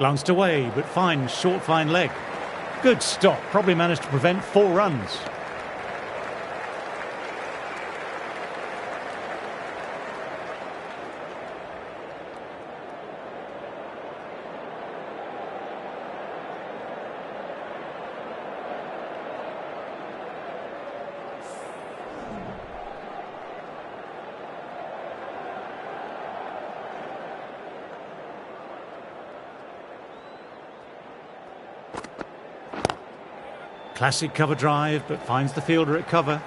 Glanced away, but fine, short, fine leg. Good stop, probably managed to prevent 4 runs. Classic cover drive, but finds the fielder at cover.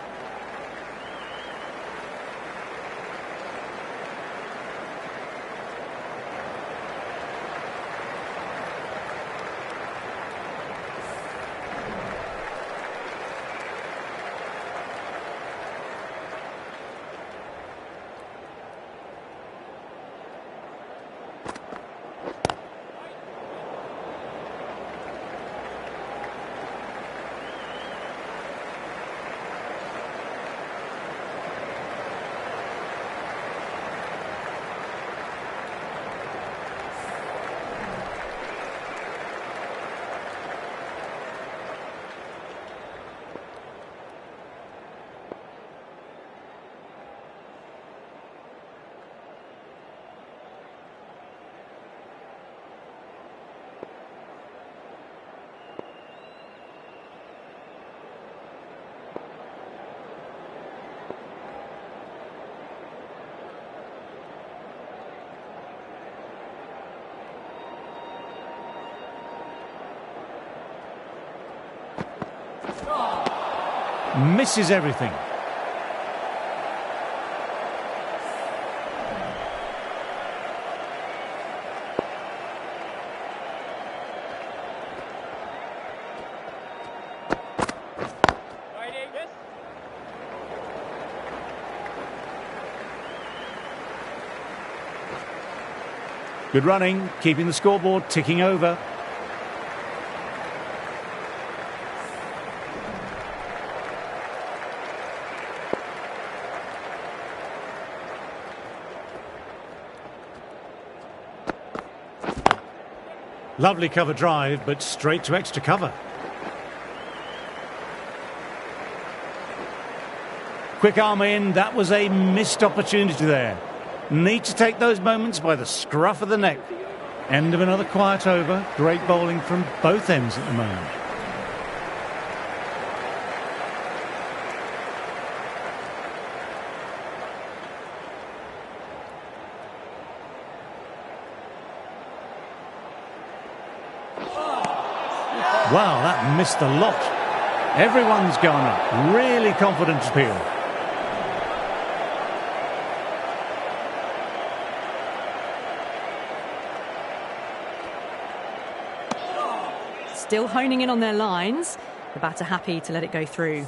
Misses everything. Good running, keeping the scoreboard ticking over. Lovely cover drive, but straight to extra cover. Quick arm in, that was a missed opportunity there. Need to take those moments by the scruff of the neck. End of another quiet over. Great bowling from both ends at the moment. Wow, that missed a lot. Everyone's gone up. Really confident appeal. Still honing in on their lines. The batter happy to let it go through.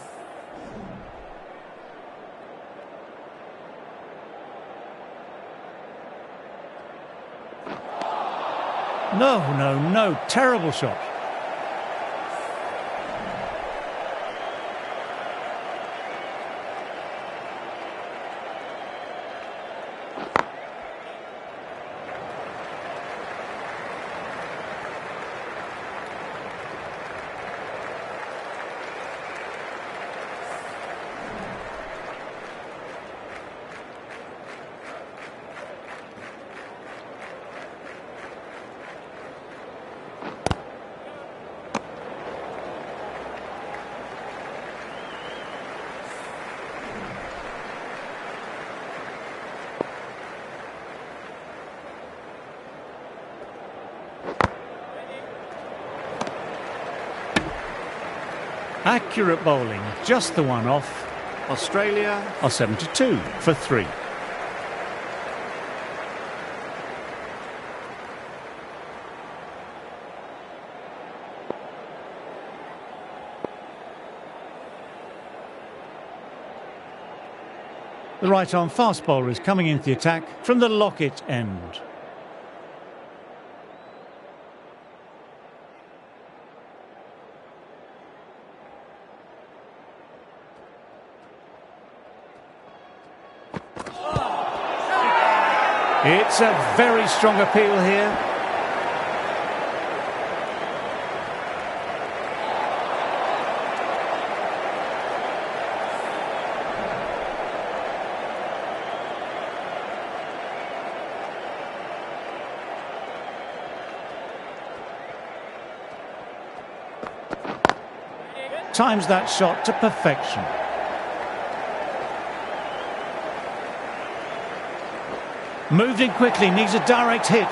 No. Terrible shot. Accurate bowling, just the one off. Australia are 72 for 3. The right-arm fast bowler is coming into the attack from the Lockett end. It's a very strong appeal here. times that shot to perfection. Moved in quickly, needs a direct hit.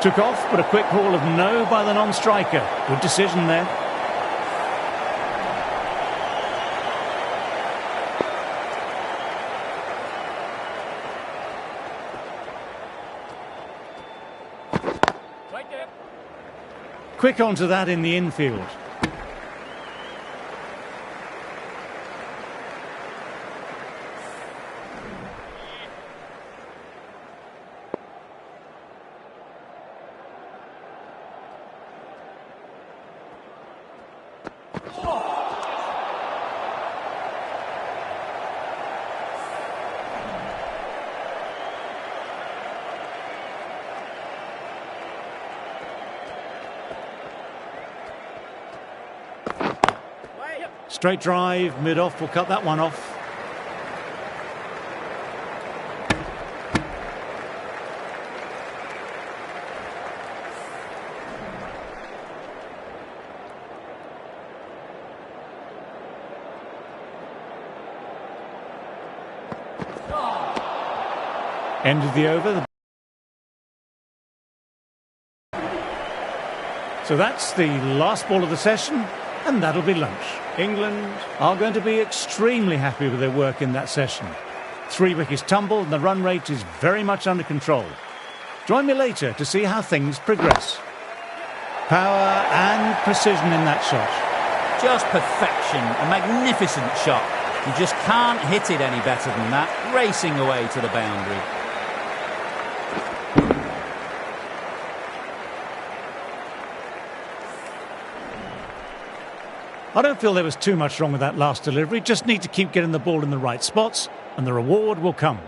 Took off, but a quick call of no by the non-striker. Good decision there. Quick onto that in the infield. Straight drive, mid-off, will cut that one off. Ended the over. So that's the last ball of the session, and that'll be lunch. England are going to be extremely happy with their work in that session. 3 wickets tumbled and the run rate is very much under control. Join me later to see how things progress. Power and precision in that shot. Just perfection, a magnificent shot. You just can't hit it any better than that, racing away to the boundary. I don't feel there was too much wrong with that last delivery. Just need to keep getting the ball in the right spots and the reward will come.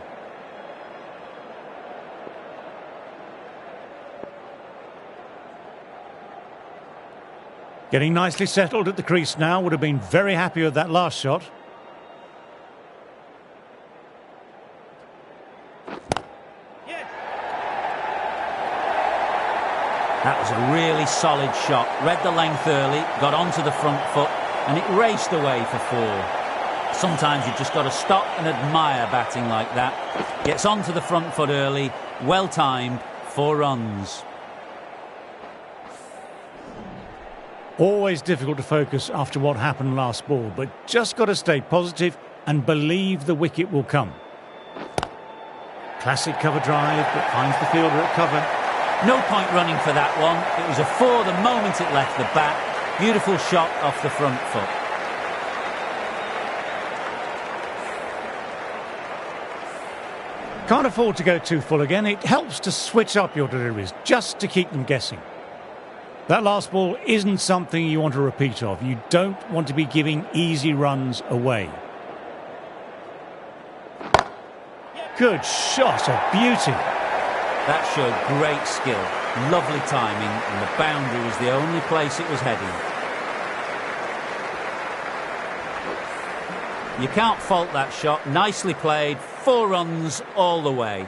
Getting nicely settled at the crease now. Would have been very happy with that last shot. That was a really solid shot. Read the length early, got onto the front foot, and it raced away for 4. Sometimes you've just got to stop and admire batting like that. Gets onto the front foot early, well timed, 4 runs. Always difficult to focus after what happened last ball, but just got to stay positive and believe the wicket will come. Classic cover drive, but finds the fielder at cover. No point running for that one. It was a 4 the moment it left the bat. Beautiful shot off the front foot. Can't afford to go too full again. It helps to switch up your deliveries just to keep them guessing. That last ball isn't something you want to repeat of. You don't want to be giving easy runs away. Good shot, a beauty. That showed great skill, lovely timing, and the boundary was the only place it was heading. You can't fault that shot. Nicely played, 4 runs all the way.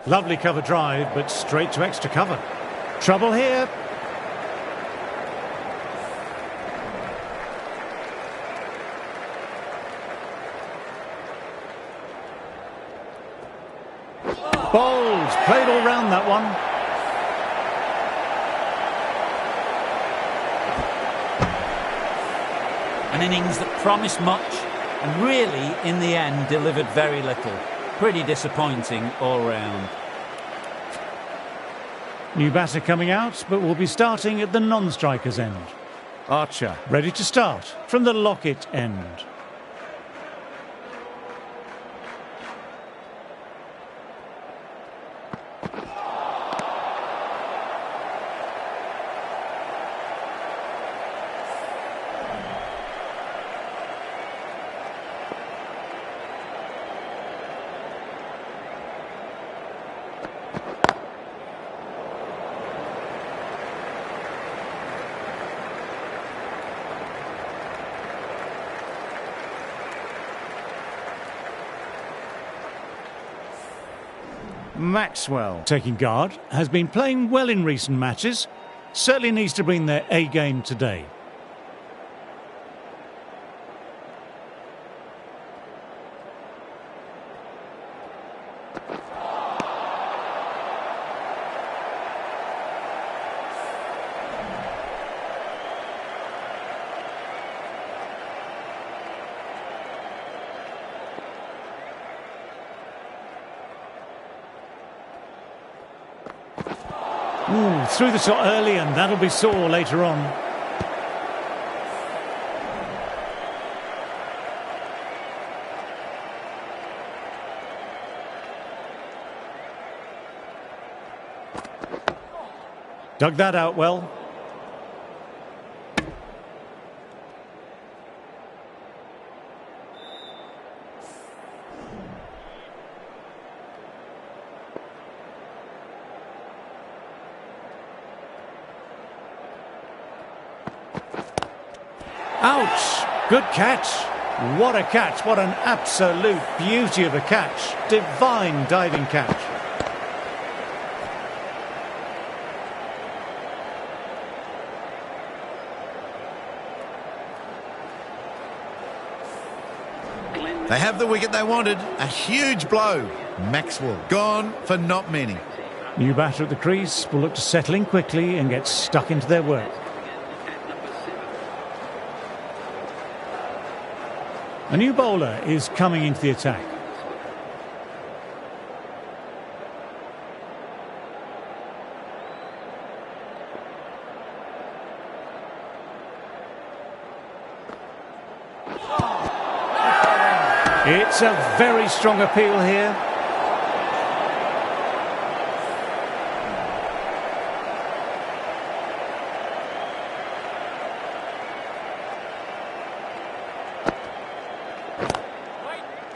Lovely cover drive, but straight to extra cover. Trouble here. Bowls, played all round that one. An innings that promised much and really, in the end, delivered very little. Pretty disappointing all round. New batter coming out, but will be starting at the non-striker's end. Archer, ready to start from the Lockett end. Maxwell, taking guard, has been playing well in recent matches. Certainly needs to bring their A game today. Ooh, through the shot early, and that'll be sore later on. Dug that out well. Ouch! Good catch. What a catch. What an absolute beauty of a catch. Divine diving catch. They have the wicket they wanted. A huge blow. Maxwell gone for not many. New batter at the crease will look to settle in quickly and get stuck into their work. A new bowler is coming into the attack. It's a very strong appeal here.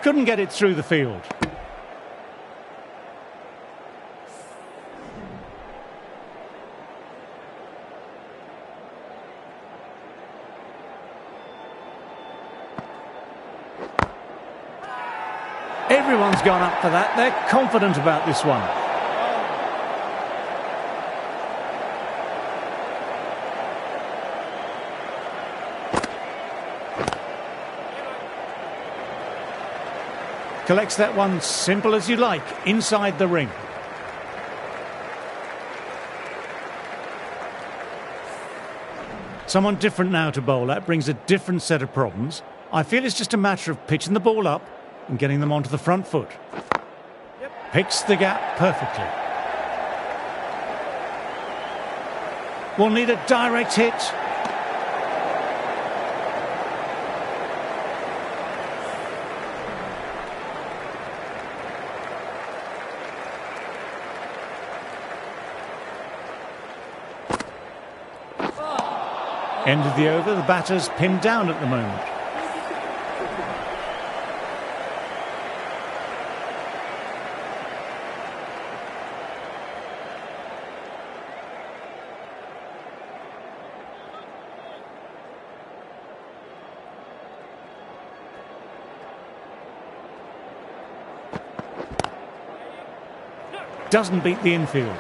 Couldn't get it through the field. Everyone's gone up for that. They're confident about this one. Collects that one simple as you like, inside the ring. Someone different now to bowl at brings a different set of problems. I feel it's just a matter of pitching the ball up and getting them onto the front foot. Picks the gap perfectly. Will need a direct hit. End of the over, the batter's pinned down at the moment. Doesn't beat the infield.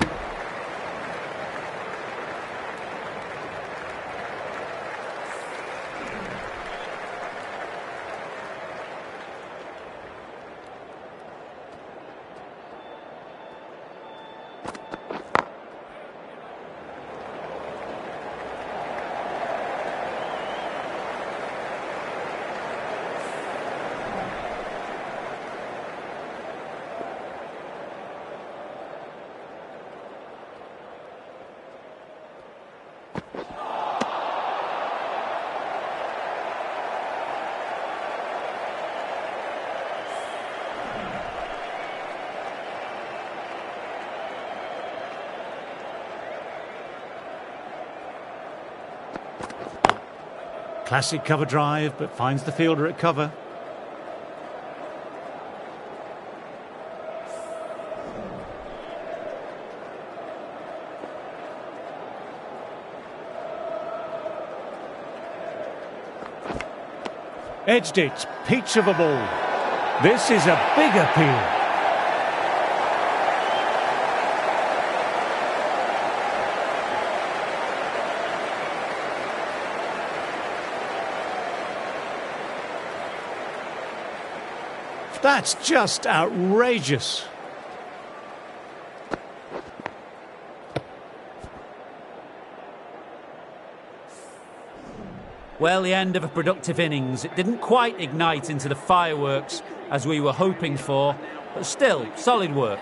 Classic cover drive, but finds the fielder at cover. Edged it, peach of a ball. This is a big appeal. That's just outrageous. Well, the end of a productive innings. It didn't quite ignite into the fireworks as we were hoping for, but still, solid work.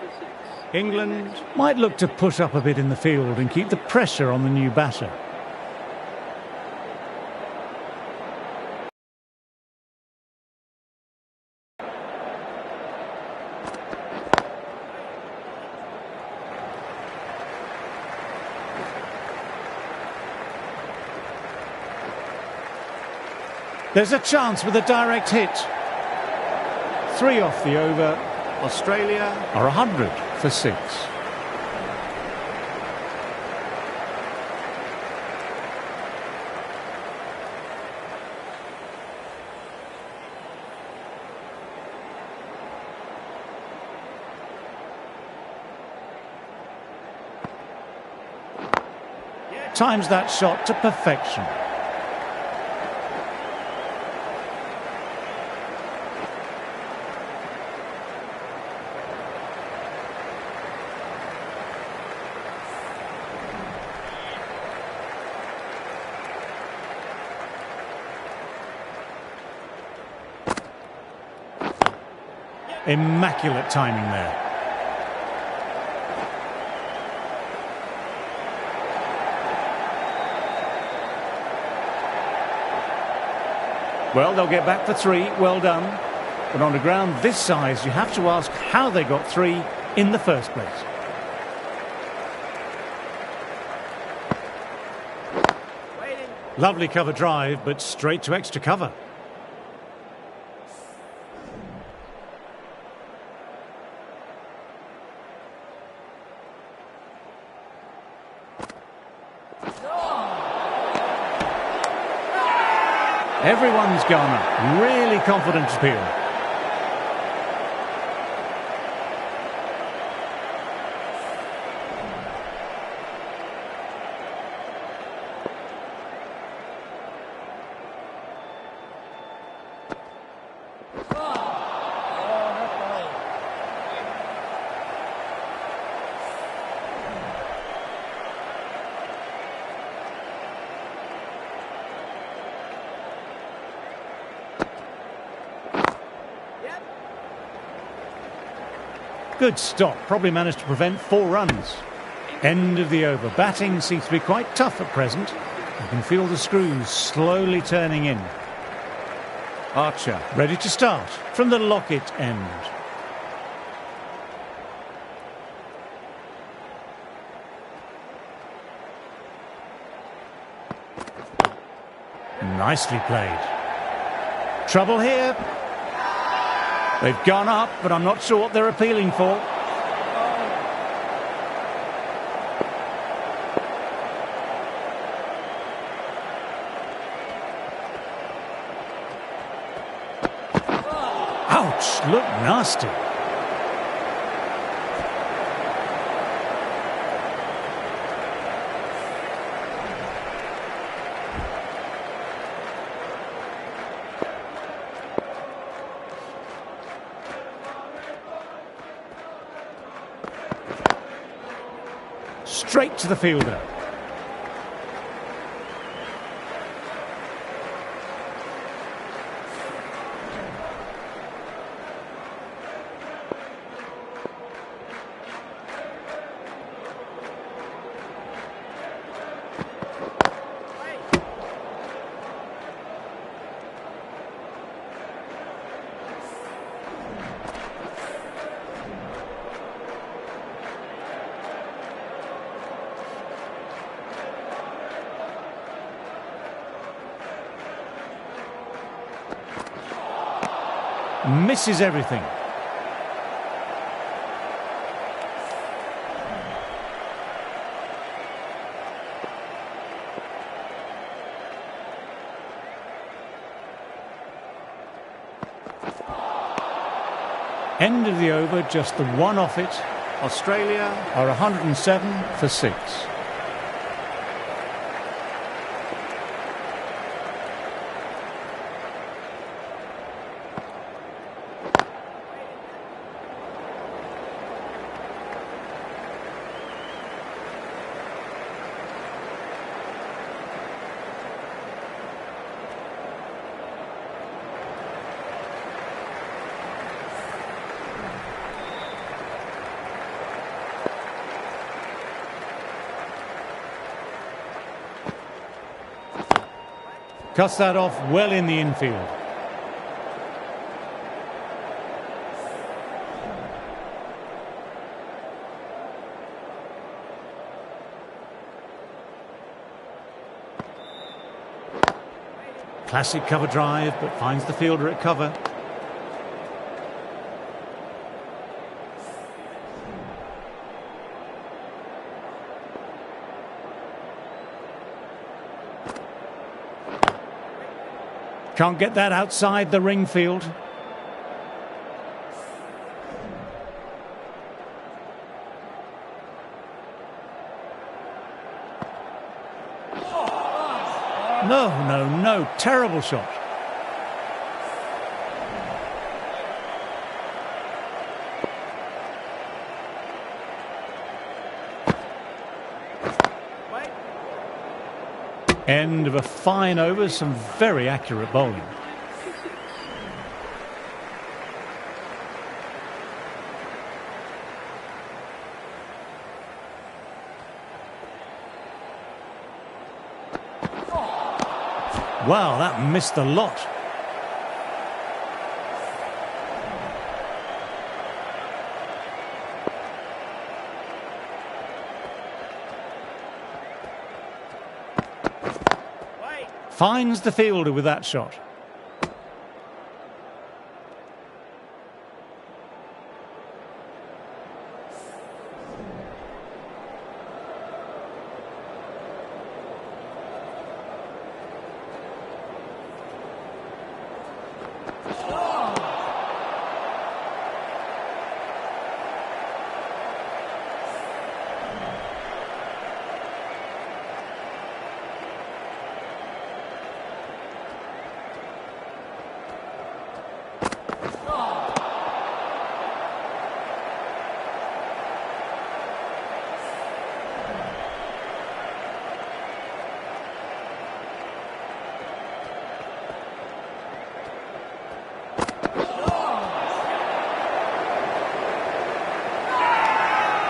England might look to push up a bit in the field and keep the pressure on the new batter. There's a chance with a direct hit. 3 off the over. Australia are 100 for 6. Times that shot to perfection. Immaculate timing there. Well, they'll get back for 3. Well done. But on a ground this size, you have to ask how they got 3 in the first place. Lovely cover drive, but straight to extra cover. Everyone's gone up. Really confident appeal. Good stop. Probably managed to prevent 4 runs. End of the over. Batting seems to be quite tough at present. You can feel the screws slowly turning in. Archer ready to start from the Lockett end. Nicely played. Trouble here. They've gone up, but I'm not sure what they're appealing for. Ouch, look nasty. Straight to the fielder. Misses everything. End of the over, just the 1 off it. Australia are 107 for 6. Cuts that off well in the infield. Classic cover drive, but finds the fielder at cover. Can't get that outside the ring field. No, terrible shot. End of a fine over, some very accurate bowling. Wow, that missed the lot. Finds the fielder with that shot.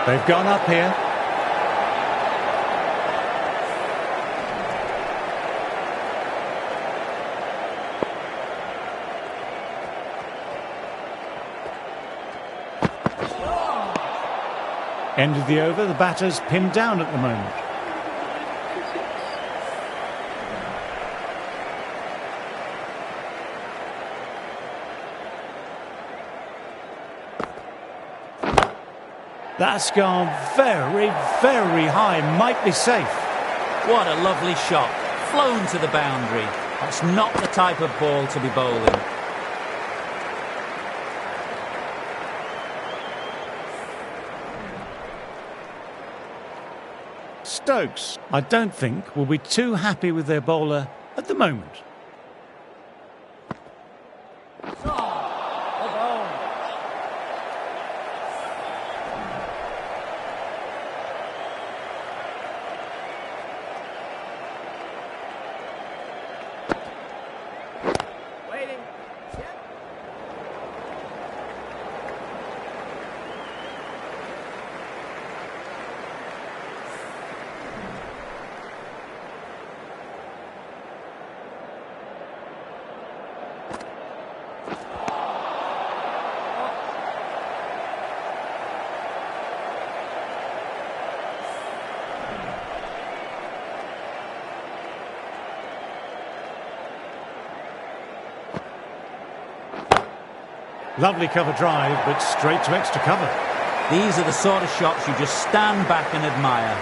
They've gone up here. End of the over, the batter's pinned down at the moment. That's gone very, very high. Might be safe. What a lovely shot. Flown to the boundary. That's not the type of ball to be bowling. Stokes, I don't think, will be too happy with their bowler at the moment. Lovely cover drive, but straight to extra cover. These are the sort of shots you just stand back and admire.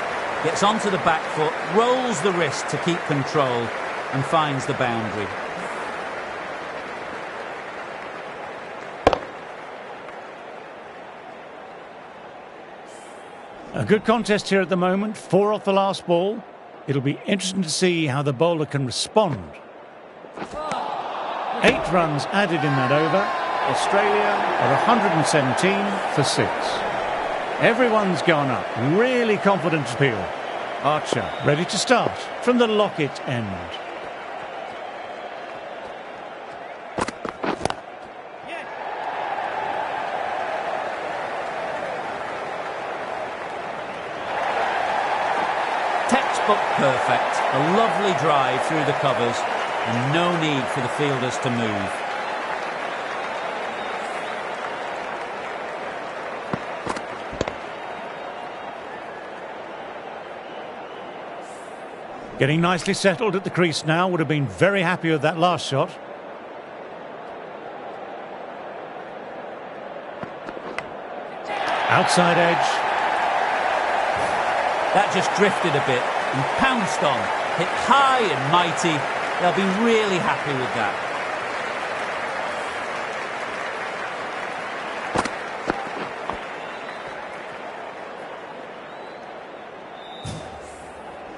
Gets onto the back foot, rolls the wrist to keep control, and finds the boundary. A good contest here at the moment. 4 off the last ball. It'll be interesting to see how the bowler can respond. 8 runs added in that over. Australia are 117 for 6. Everyone's gone up. Really confident appeal. Archer ready to start from the Lockett end. Textbook perfect. A lovely drive through the covers. and no need for the fielders to move. Getting nicely settled at the crease now. Would have been very happy with that last shot. Outside edge. That just drifted a bit and pounced on. Hit high and mighty. They'll be really happy with that.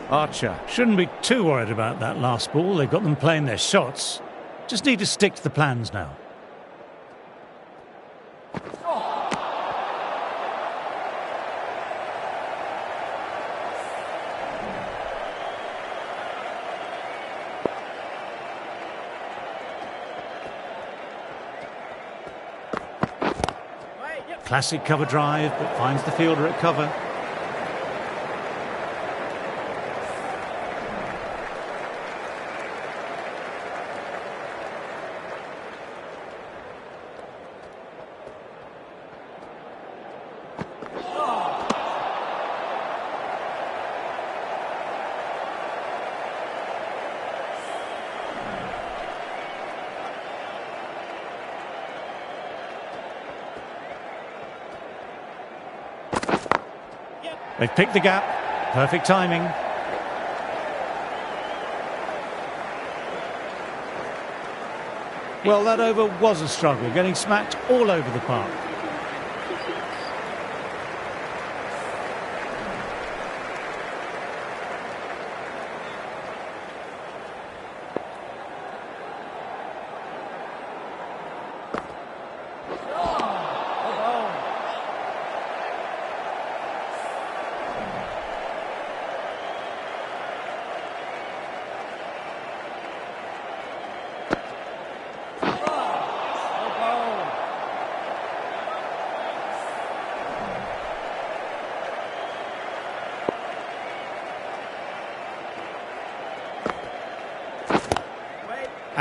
Archer shouldn't be too worried about that last ball. They've got them playing their shots. Just need to stick to the plans now. Classic cover drive, but finds the fielder at cover. They've picked the gap. Perfect timing. Well, that over was a struggle, getting smacked all over the park.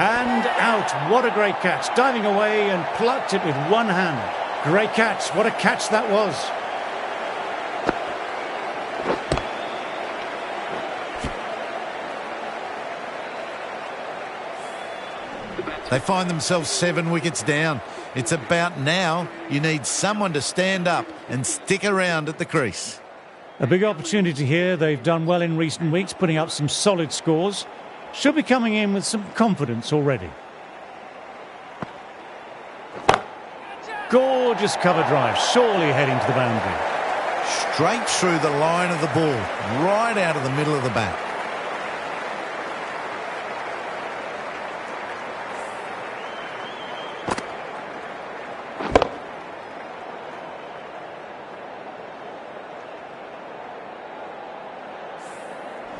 And out. What a great catch. Diving away and plucked it with one hand. Great catch. What a catch that was. They find themselves 7 wickets down. It's about now. You need someone to stand up and stick around at the crease. A big opportunity here. They've done well in recent weeks, putting up some solid scores. Should be coming in with some confidence already. Gorgeous cover drive, surely heading to the boundary. Straight through the line of the ball, right out of the middle of the bat.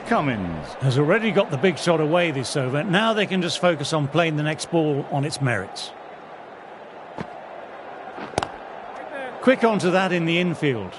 Cummins has already got the big shot away this over. Now they can just focus on playing the next ball on its merits. Quick onto that in the infield.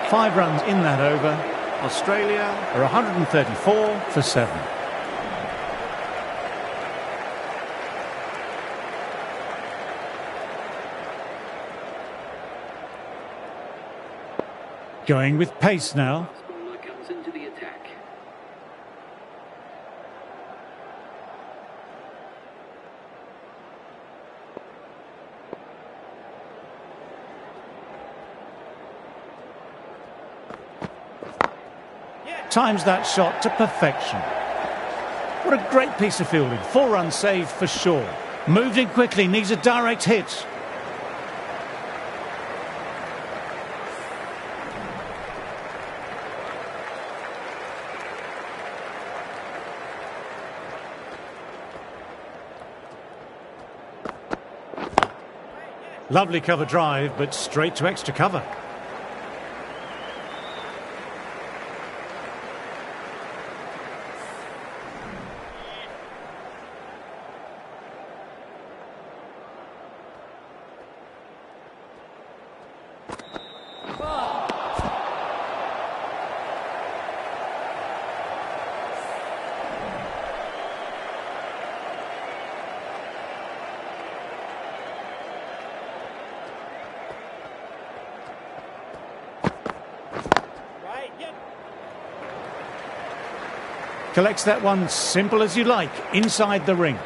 Five runs in that over. Australia are 134 for 7. Going with pace now. Comes into the attack. Times that shot to perfection. What a great piece of fielding. 4 runs saved for sure. Moved in quickly, needs a direct hit. Lovely cover drive, but straight to extra cover. Collects that one simple as you like, inside the ring.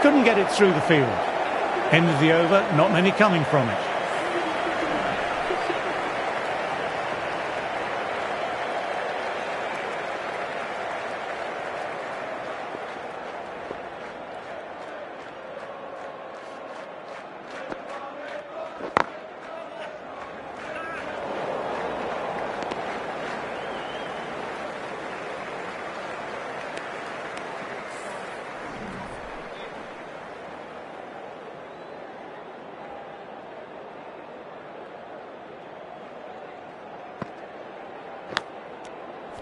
Couldn't get it through the field. End of the over, not many coming from it.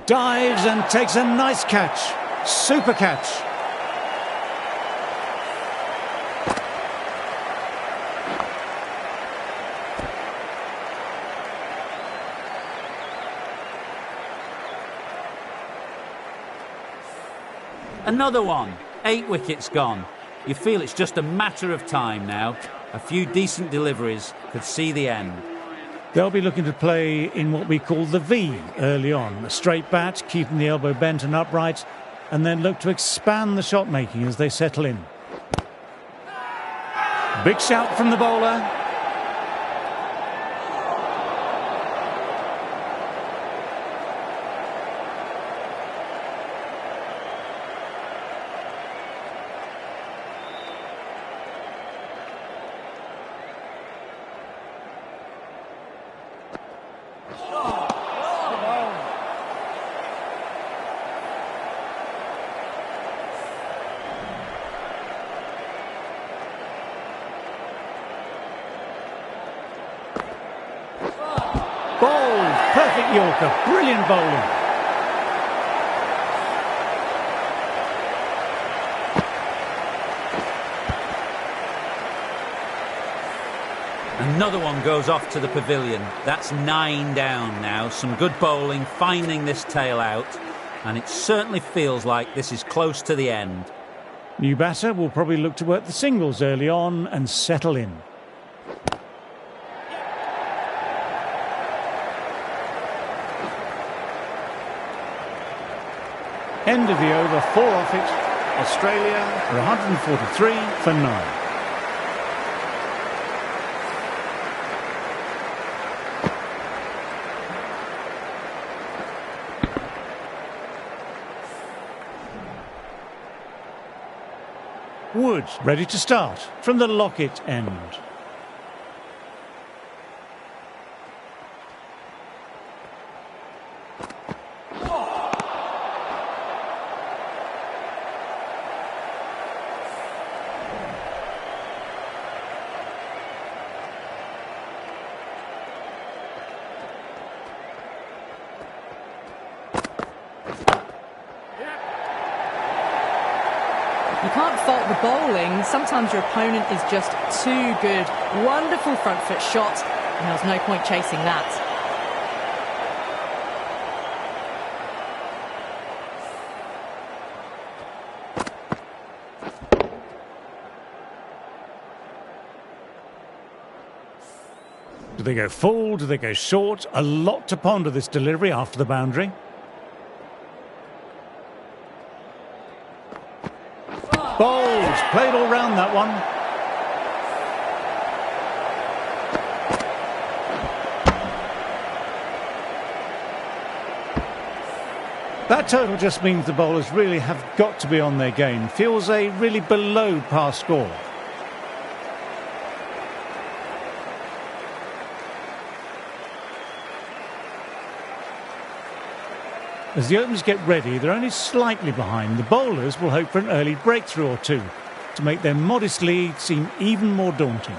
Dives and takes a nice catch. Super catch. Another one. 8 wickets gone. You feel it's just a matter of time now. A few decent deliveries could see the end. They'll be looking to play in what we call the V early on. A straight bat, keeping the elbow bent and upright, and then look to expand the shot making as they settle in. Big shout from the bowler. Bowled, perfect Yorker, brilliant bowling. Another one goes off to the pavilion. That's 9 down now. Some good bowling, finding this tail out, and it certainly feels like this is close to the end. New batter will probably look to work the singles early on and settle in. End of the over, 4 off it. Australia are 143 for 9. Wood ready to start from the Lockett end. You can't fault the bowling. Sometimes your opponent is just too good. Wonderful front foot shot, and there was no point chasing that. Do they go full? Do they go short? A lot to ponder this delivery after the boundary. Bowls, played all round that one. That total just means the bowlers really have got to be on their game. Feels a really below par score. As the openers get ready, they're only slightly behind. The bowlers will hope for an early breakthrough or two to make their modest lead seem even more daunting.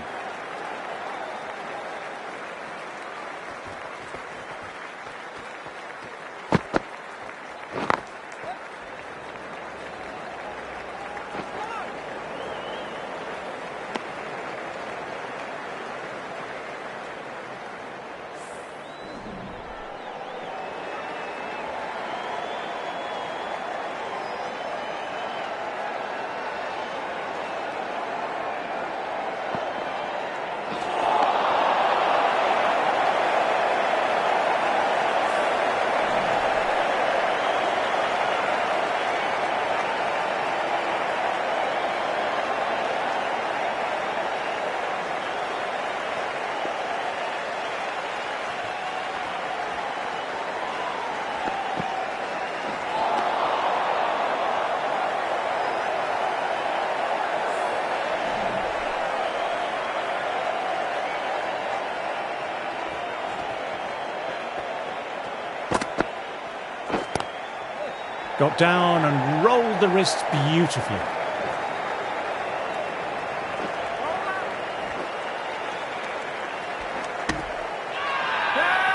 Got down and rolled the wrists beautifully.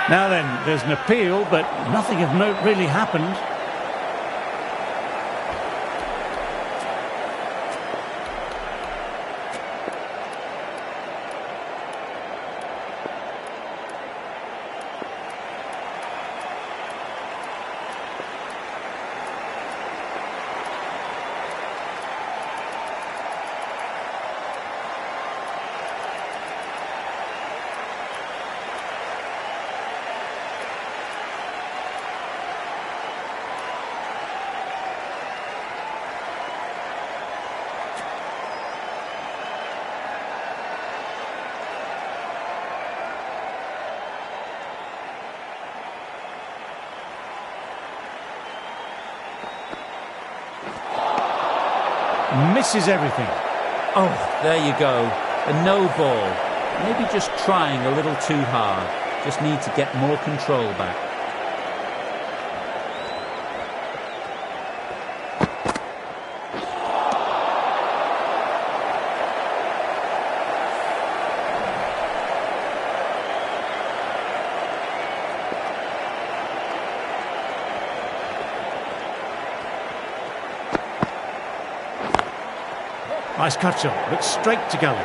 Now then, there's an appeal, but nothing of note really happened. Misses everything. Oh, there you go. A no ball. Maybe just trying a little too hard. Just need to get more control back. Nice cut shot, but straight to gully.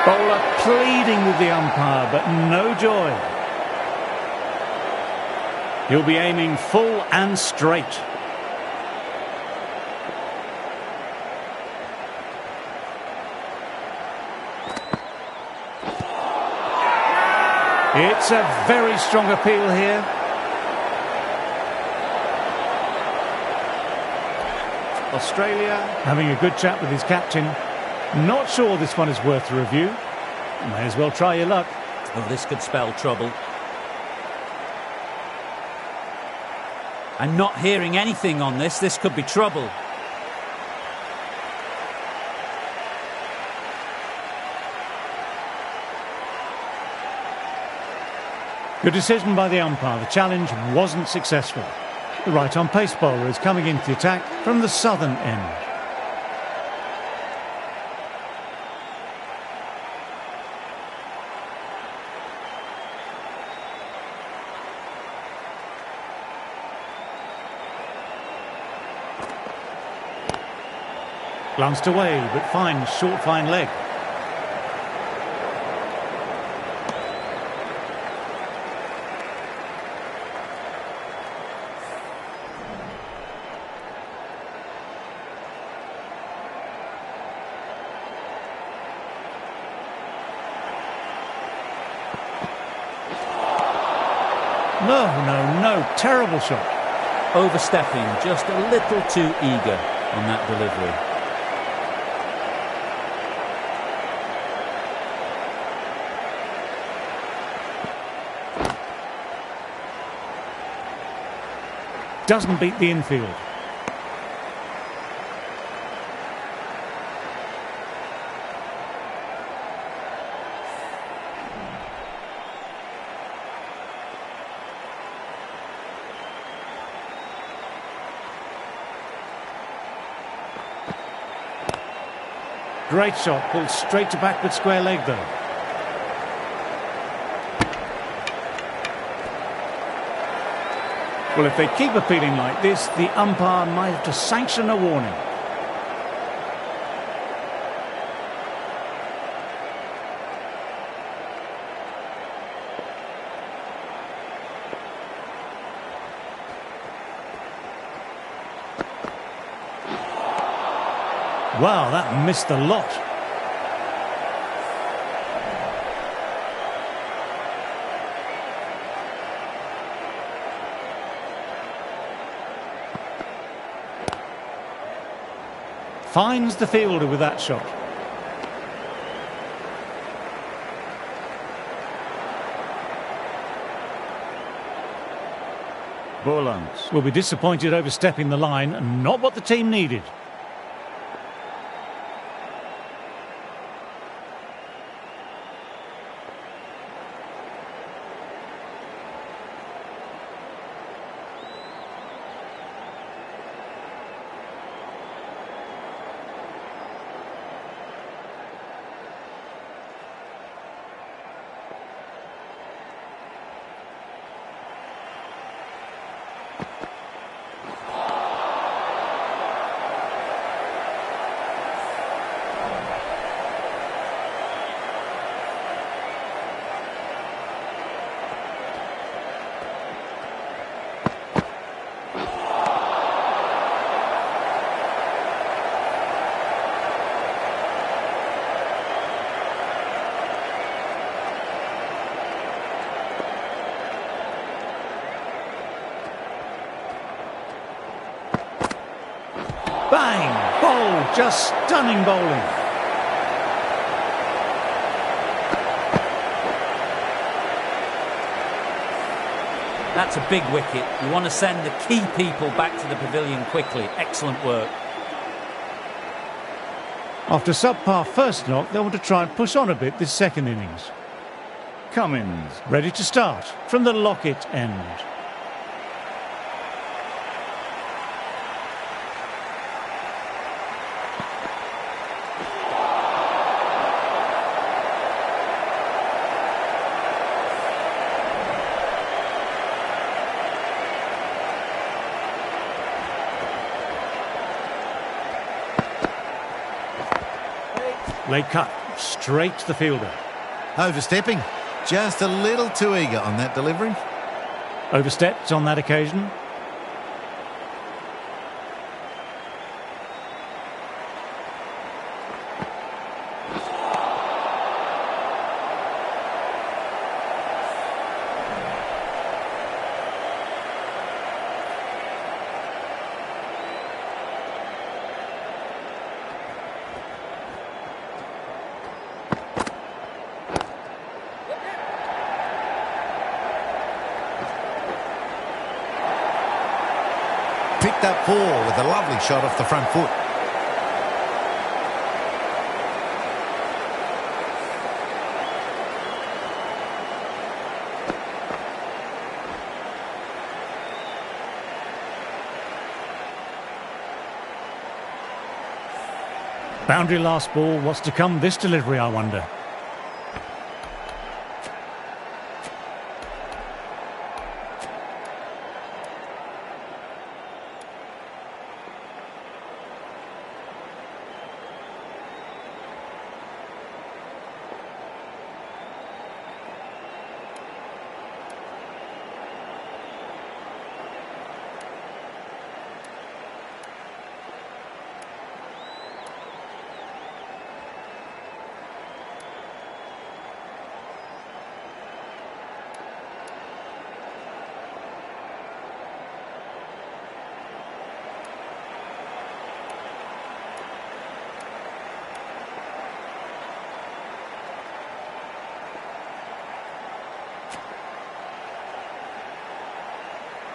Bowler pleading with the umpire, but no joy. He'll be aiming full and straight. It's a very strong appeal here. Australia having a good chat with his captain. Not sure this one is worth a review. May as well try your luck. Oh, this could spell trouble. I'm not hearing anything on this. This could be trouble. Good decision by the umpire. The challenge wasn't successful. The right-arm pace bowler is coming into the attack from the southern end. Glanced away, but fine, short, fine leg. No, terrible shot. Overstepping, just a little too eager on that delivery. Doesn't beat the infield. Great shot, pulled straight to backward square leg though. Well, if they keep appealing like this, the umpire might have to sanction a warning. Wow, that missed a lot. Finds the fielder with that shot. Borlands will be disappointed overstepping the line, and not what the team needed. Bang! Bowled, just stunning bowling. That's a big wicket. You want to send the key people back to the pavilion quickly. Excellent work. After subpar first knock, they want to try and push on a bit this second innings. Cummins, ready to start from the Lockett end. Late cut, straight to the fielder. Overstepping, just a little too eager on that delivery. Overstepped on that occasion. Picked up 4 with a lovely shot off the front foot. Boundary last ball. What's to come this delivery, I wonder?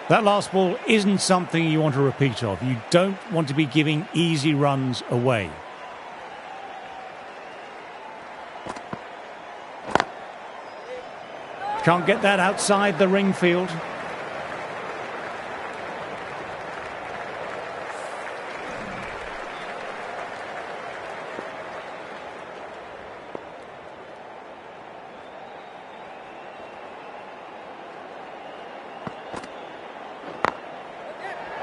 That last ball isn't something you want to repeat of. You don't want to be giving easy runs away. Can't get that outside the ring field.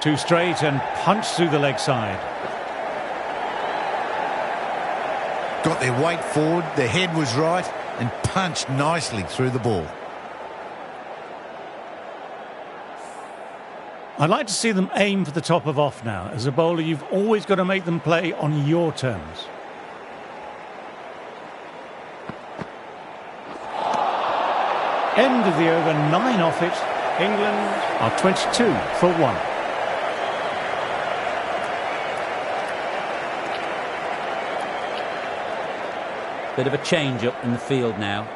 Too straight and punched through the leg side. Got their weight forward, their head was right, and punched nicely through the ball. I'd like to see them aim for the top of off now. As a bowler, you've always got to make them play on your terms. End of the over, 9 off it. England are 22 for 1. Bit of a change up in the field now.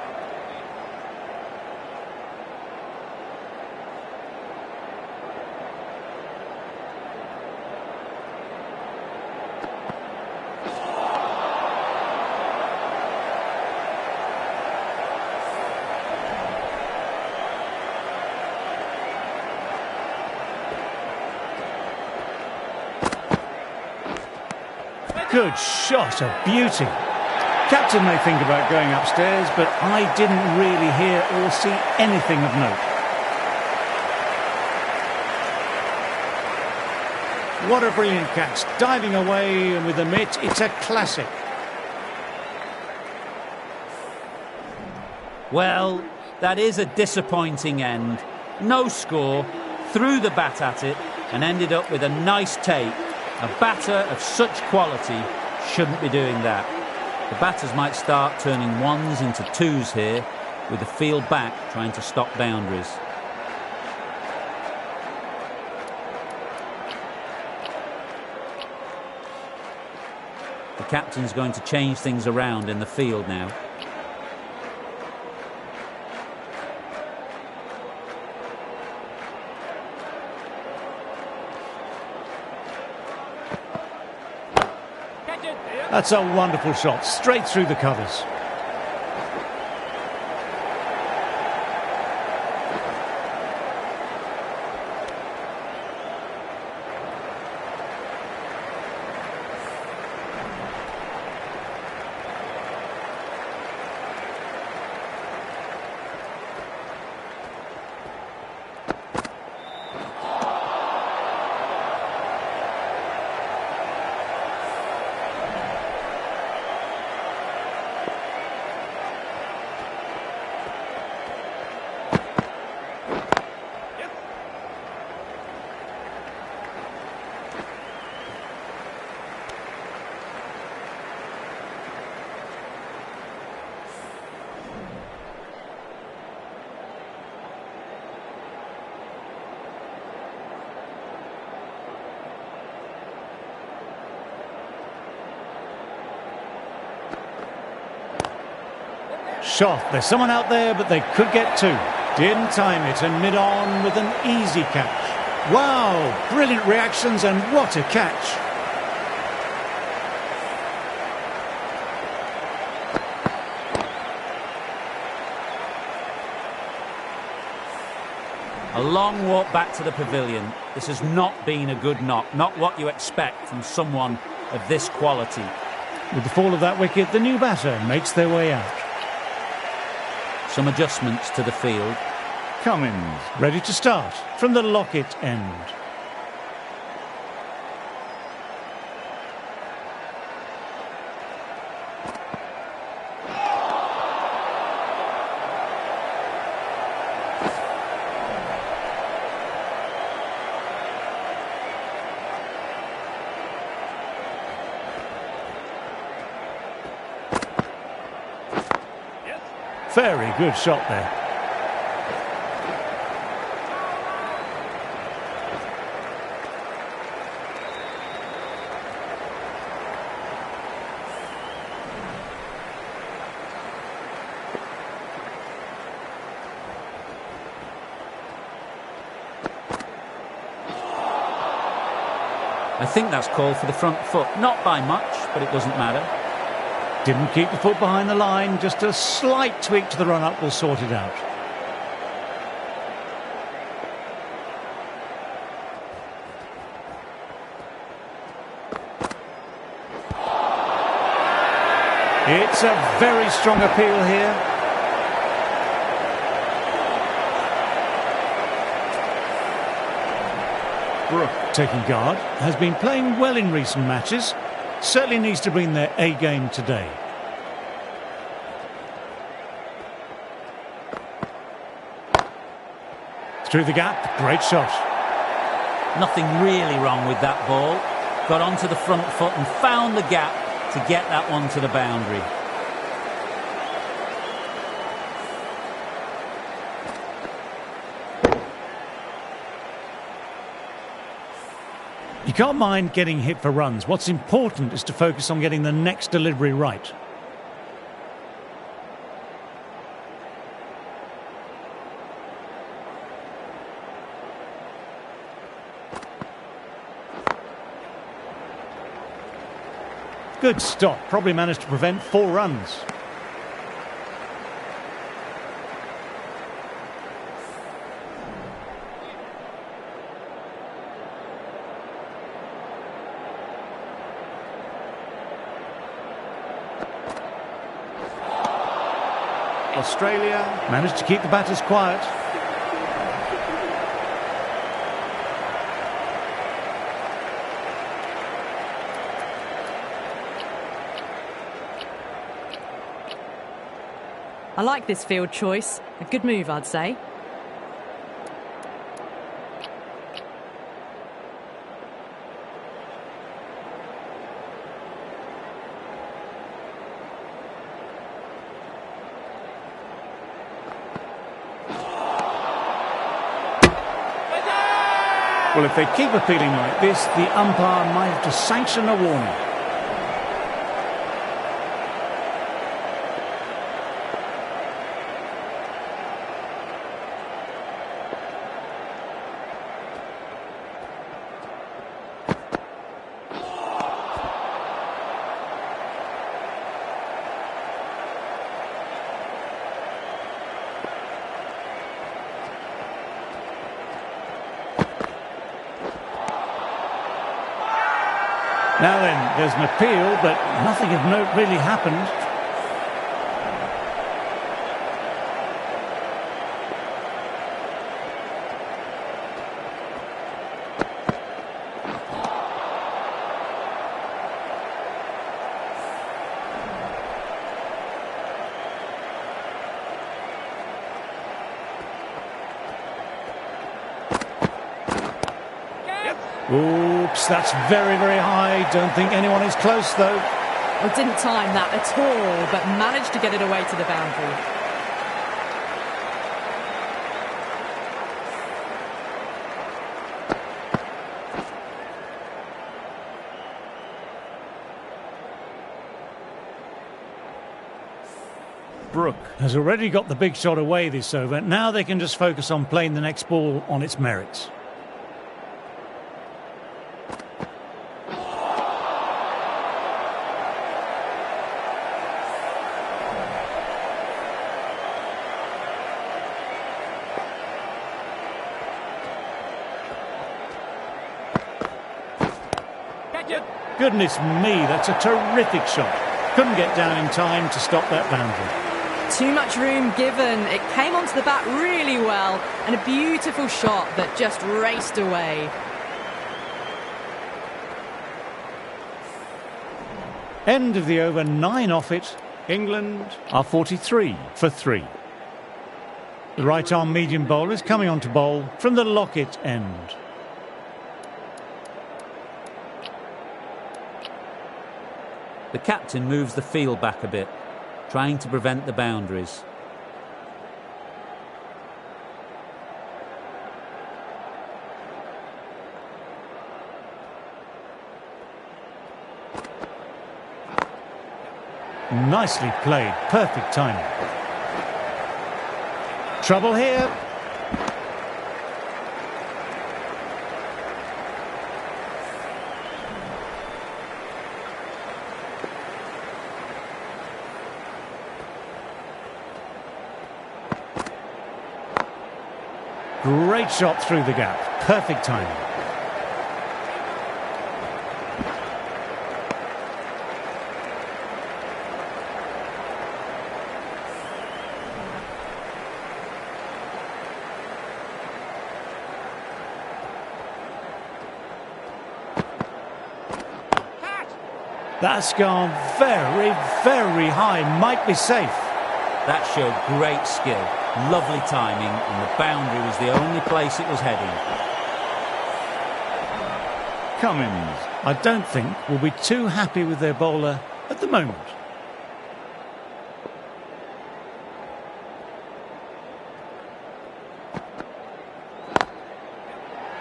Good shot, a beauty. Captain may think about going upstairs, but I didn't really hear or see anything of note. What a brilliant catch. Diving away and with a mitt, it's a classic. Well, that is a disappointing end. No score, threw the bat at it and ended up with a nice take. A batter of such quality shouldn't be doing that. The batters might start turning ones into twos here, with the field back trying to stop boundaries. The captain's going to change things around in the field now. That's a wonderful shot, straight through the covers. Shot. There's someone out there, but they could get 2. Didn't time it, and mid-on with an easy catch. Wow, brilliant reactions, and what a catch. A long walk back to the pavilion. This has not been a good knock, not what you expect from someone of this quality. With the fall of that wicket, the new batter makes their way out. Some adjustments to the field. Cummins, ready to start from the Lockett end. Very good shot there. I think that's called for the front foot. Not by much, but it doesn't matter. Didn't keep the foot behind the line. Just a slight tweak to the run-up will sort it out. It's a very strong appeal here. Brook taking guard. Has been playing well in recent matches. Certainly needs to bring their A game today. Through the gap. Great shot. Nothing really wrong with that ball. Got onto the front foot and found the gap to get that one to the boundary. You can't mind getting hit for runs. What's important is to focus on getting the next delivery right. Good stop. Probably managed to prevent 4 runs. Australia managed to keep the batters quiet. I like this field choice. A good move, I'd say. Well, if they keep appealing like this, the umpire might have to sanction a warning. Now then, there's an appeal, but nothing of note really happened. Oops, that's very, very high. Don't think anyone is close, though. Well, didn't time that at all, but managed to get it away to the boundary. Brook has already got the big shot away this over. Now they can just focus on playing the next ball on its merits. Goodness me, that's a terrific shot. Couldn't get down in time to stop that boundary. Too much room given. It came onto the bat really well, and a beautiful shot that just raced away. End of the over, 9 off it. England are 43 for 3. The right-arm medium bowler is coming on to bowl from the Lockett end. The captain moves the field back a bit, trying to prevent the boundaries. Nicely played, perfect timing. Trouble here. Great shot through the gap. Perfect timing. That's gone very, very high. Might be safe. That showed great skill, lovely timing, and the boundary was the only place it was heading. Cummins, I don't think, will be too happy with their bowler at the moment.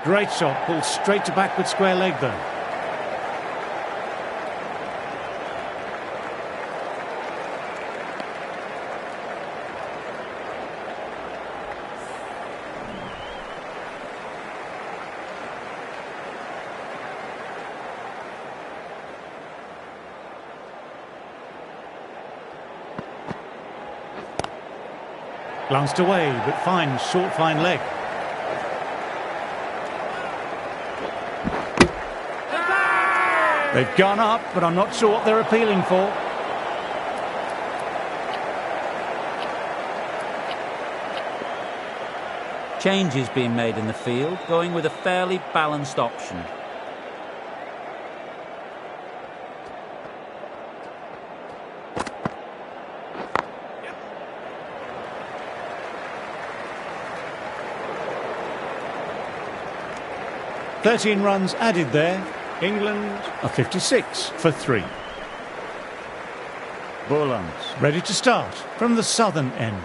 Great shot, pulled straight to backward square leg though. Glanced away, but fine, short, fine leg. They've gone up, but I'm not sure what they're appealing for. Changes being made in the field, going with a fairly balanced option. Yep. 13 runs added there. England are 56 for 3. Bolans ready to start from the southern end.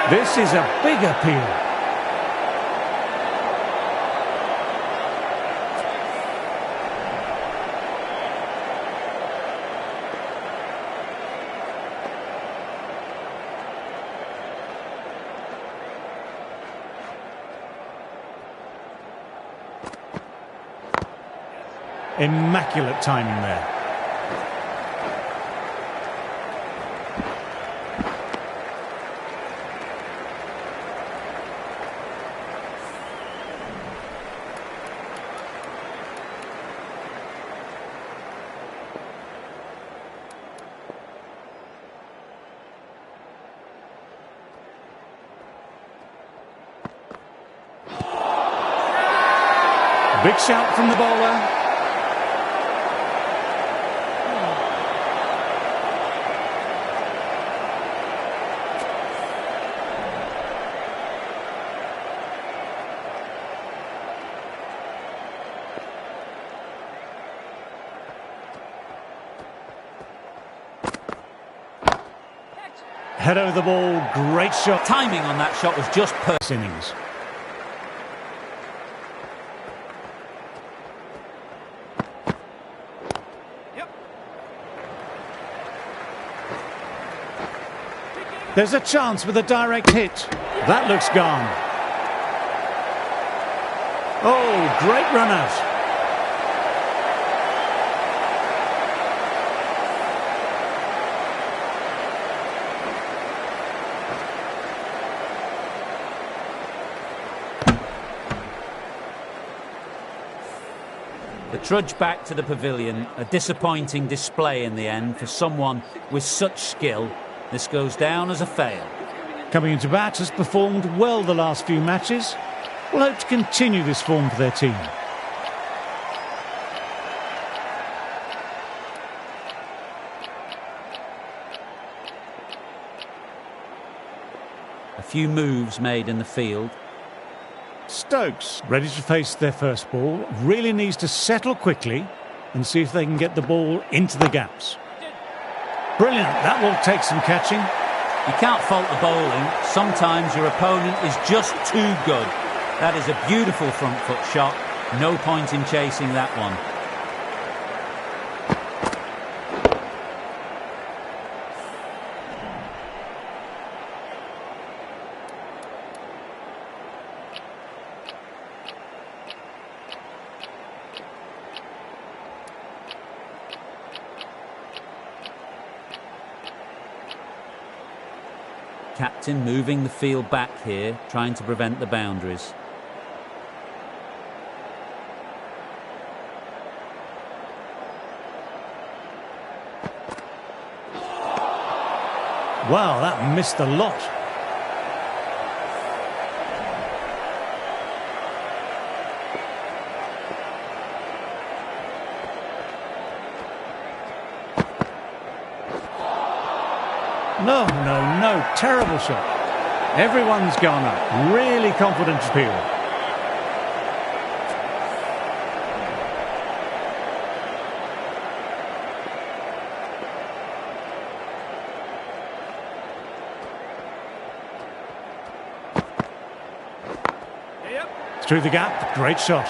This is a big appeal. Immaculate timing there. Big shout from the bowler. Head over the ball, great shot. Timing on that shot was just perfect. Innings. Yep. There's a chance with a direct hit. That looks gone. Oh, great run out. The trudge back to the pavilion, a disappointing display in the end for someone with such skill. This goes down as a fail. Coming into bat, has performed well the last few matches. Will hope to continue this form for their team. A few moves made in the field. Stokes, ready to face their first ball, really needs to settle quickly and see if they can get the ball into the gaps. Brilliant, that will take some catching. You can't fault the bowling. Sometimes your opponent is just too good. That is a beautiful front foot shot. No point in chasing that one. captain moving the field back here, trying to prevent the boundaries. Wow, that missed a lot. No, no, no. Terrible shot. Everyone's gone up. Really confident appeal. Through the gap. Great shot.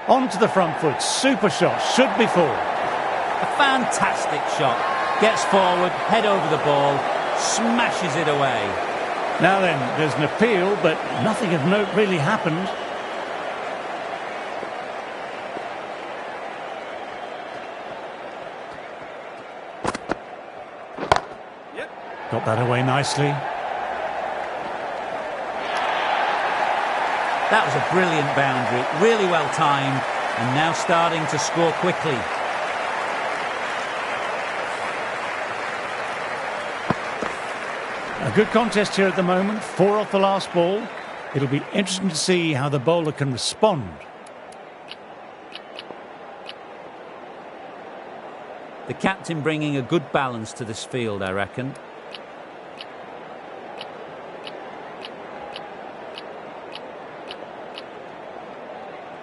On to the front foot. Super shot. Should be four. A fantastic shot. Gets forward, head over the ball, smashes it away. Now then, there's an appeal, but nothing of note really happened. Got that away nicely. That was a brilliant boundary, really well timed, and now starting to score quickly. A good contest here at the moment. 4 off the last ball. It'll be interesting to see how the bowler can respond. The captain bringing a good balance to this field, I reckon.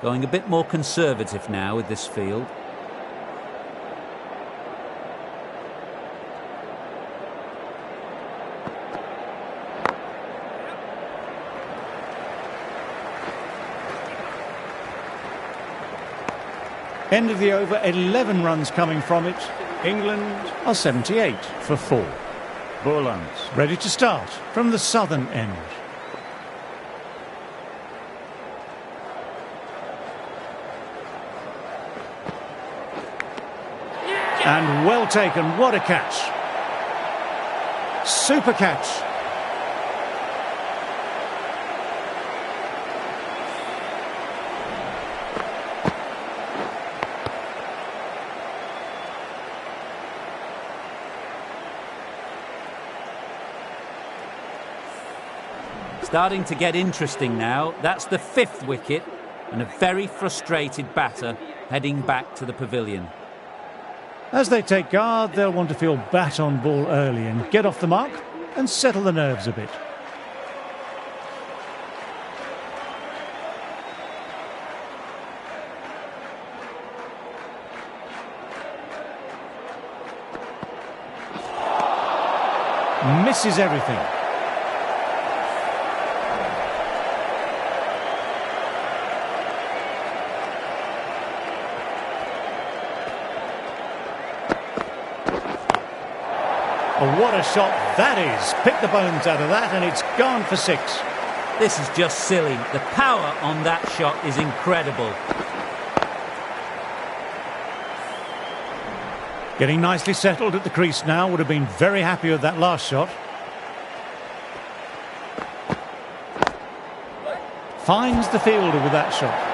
Going a bit more conservative now with this field. End of the over, 11 runs coming from it. England are 78 for 4. Bowlers ready to start from the southern end. And well taken, what a catch. Super catch. Starting to get interesting now. That's the 5th wicket and a very frustrated batter heading back to the pavilion. As they take guard, they'll want to feel bat on ball early and get off the mark and settle the nerves a bit. Misses everything. Oh, what a shot that is. Pick the bones out of that and it's gone for 6. This is just silly. The power on that shot is incredible. Getting nicely settled at the crease now. Would have been very happy with that last shot. Finds the fielder with that shot.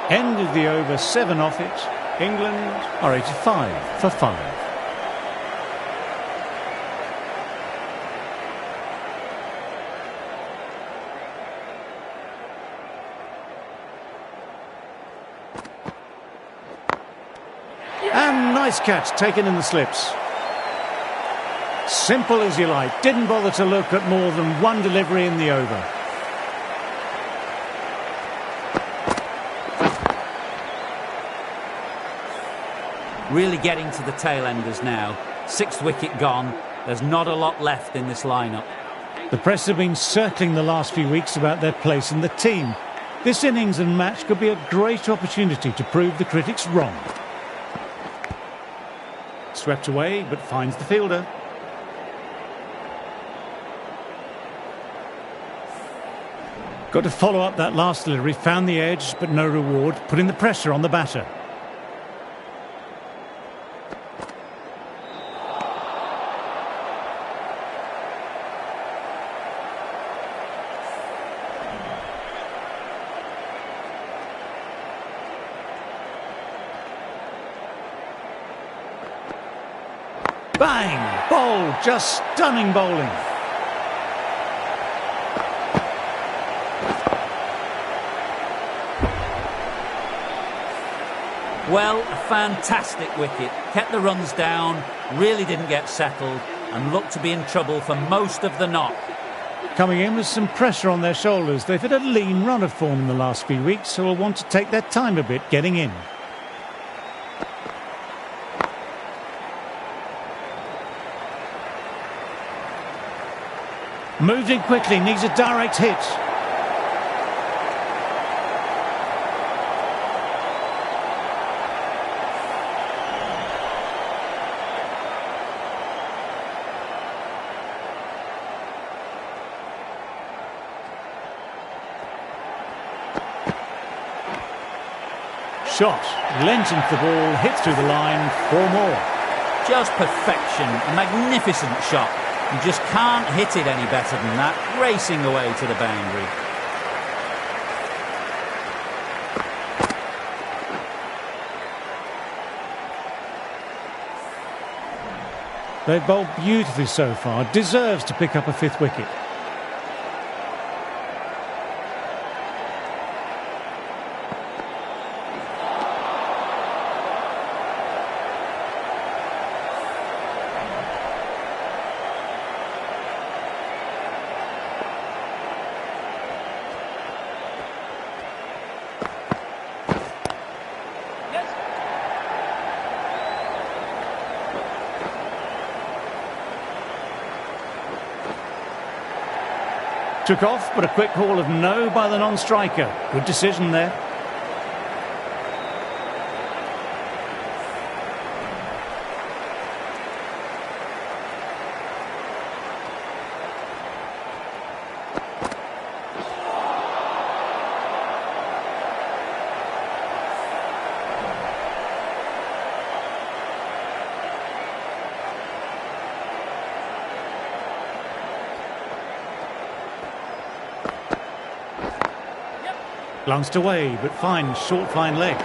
End of the over, 7 off it. England are 85 for 5. And nice catch taken in the slips. Simple as you like. Didn't bother to look at more than one delivery in the over. Really getting to the tail enders now. 6th wicket gone. There's not a lot left in this lineup. The press have been circling the last few weeks about their place in the team. This innings and match could be a great opportunity to prove the critics wrong. Swept away, but finds the fielder. Got to follow up that last delivery, found the edge, but no reward, putting the pressure on the batter. Bang! Bowled, just stunning bowling. Well, a fantastic wicket. Kept the runs down, really didn't get settled, and looked to be in trouble for most of the knock. Coming in with some pressure on their shoulders, they've had a lean run of form in the last few weeks, so will want to take their time a bit getting in. Moved in quickly, needs a direct hit. Shot, lent into the ball, hit through the line, 4 more. Just perfection, a magnificent shot. You just can't hit it any better than that, racing away to the boundary. They've bowled beautifully so far, deserves to pick up a 5th wicket. Took off, but a quick call of no by the non-striker. Good decision there. Glanced away, but finds short fine leg.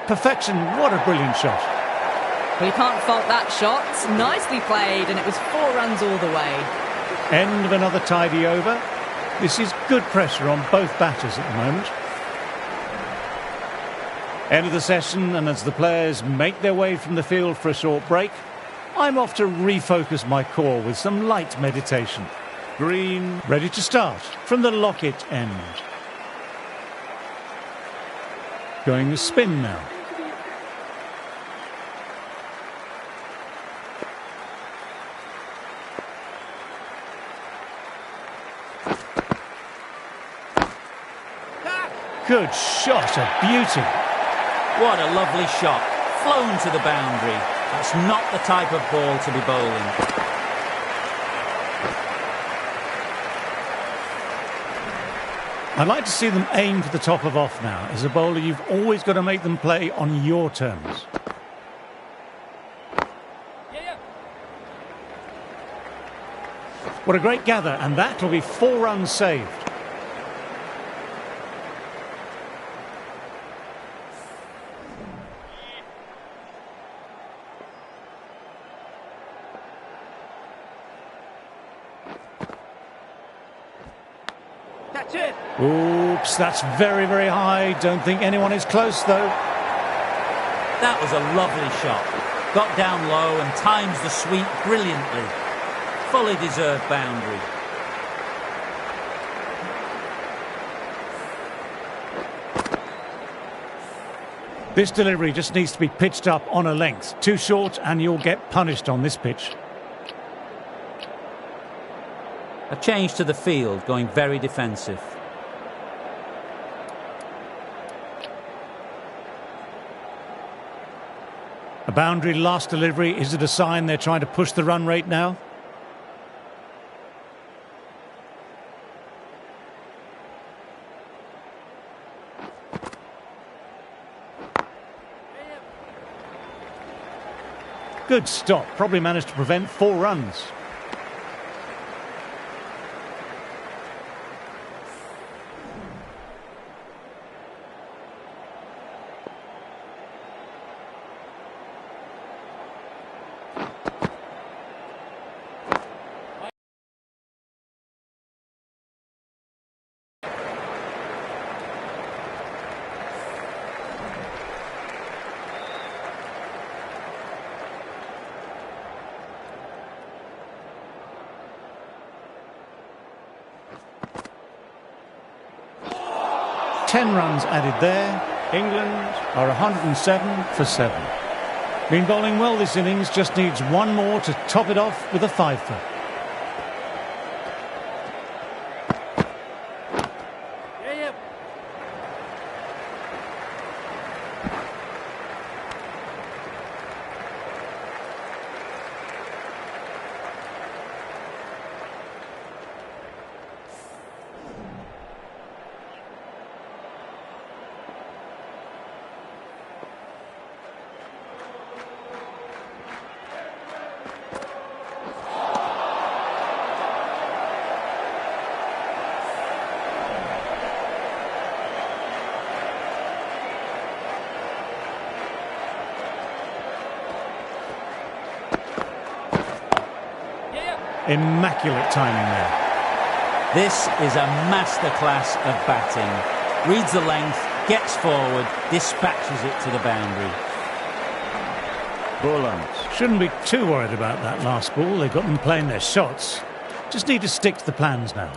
Perfection, what a brilliant shot. Well, you can't fault that shot. Nicely played, and it was 4 runs all the way. End of another tidy over. This is good pressure on both batters at the moment. End of the session, and as the players make their way from the field for a short break, I'm off to refocus my core with some light meditation. Green, ready to start from the Lockett end. Going a spin now. Good shot, a beauty. What a lovely shot. Flown to the boundary. That's not the type of ball to be bowling. I'd like to see them aim for the top of off now. As a bowler, you've always got to make them play on your terms. What a great gather, and that'll be 4 runs saved. That's it. Oops, that's very, very high. Don't think anyone is close, though. That was a lovely shot. Got down low and times the sweep brilliantly. Fully deserved boundary. This delivery just needs to be pitched up on a length. Too short and you'll get punished on this pitch. A change to the field, going very defensive. A boundary last delivery. Is it a sign they're trying to push the run rate now? Good stop. Probably managed to prevent 4 runs. Ten runs added there. England are 107 for 7. Been bowling well this innings, just needs 1 more to top it off with a 5-foot. Immaculate timing there. This is a masterclass of batting. Reads the length, gets forward, dispatches it to the boundary. Bowlers shouldn't be too worried about that last ball. They've got them playing their shots. Just need to stick to the plans now.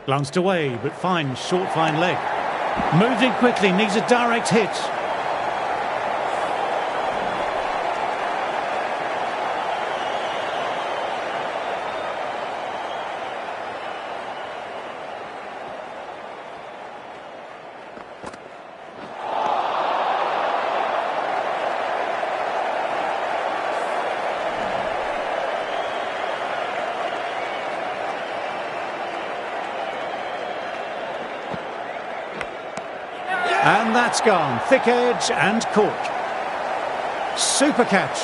Glanced away, but fine, short, fine leg. Moves in quickly, needs a direct hit. And that's gone. Thick edge and caught. Super catch.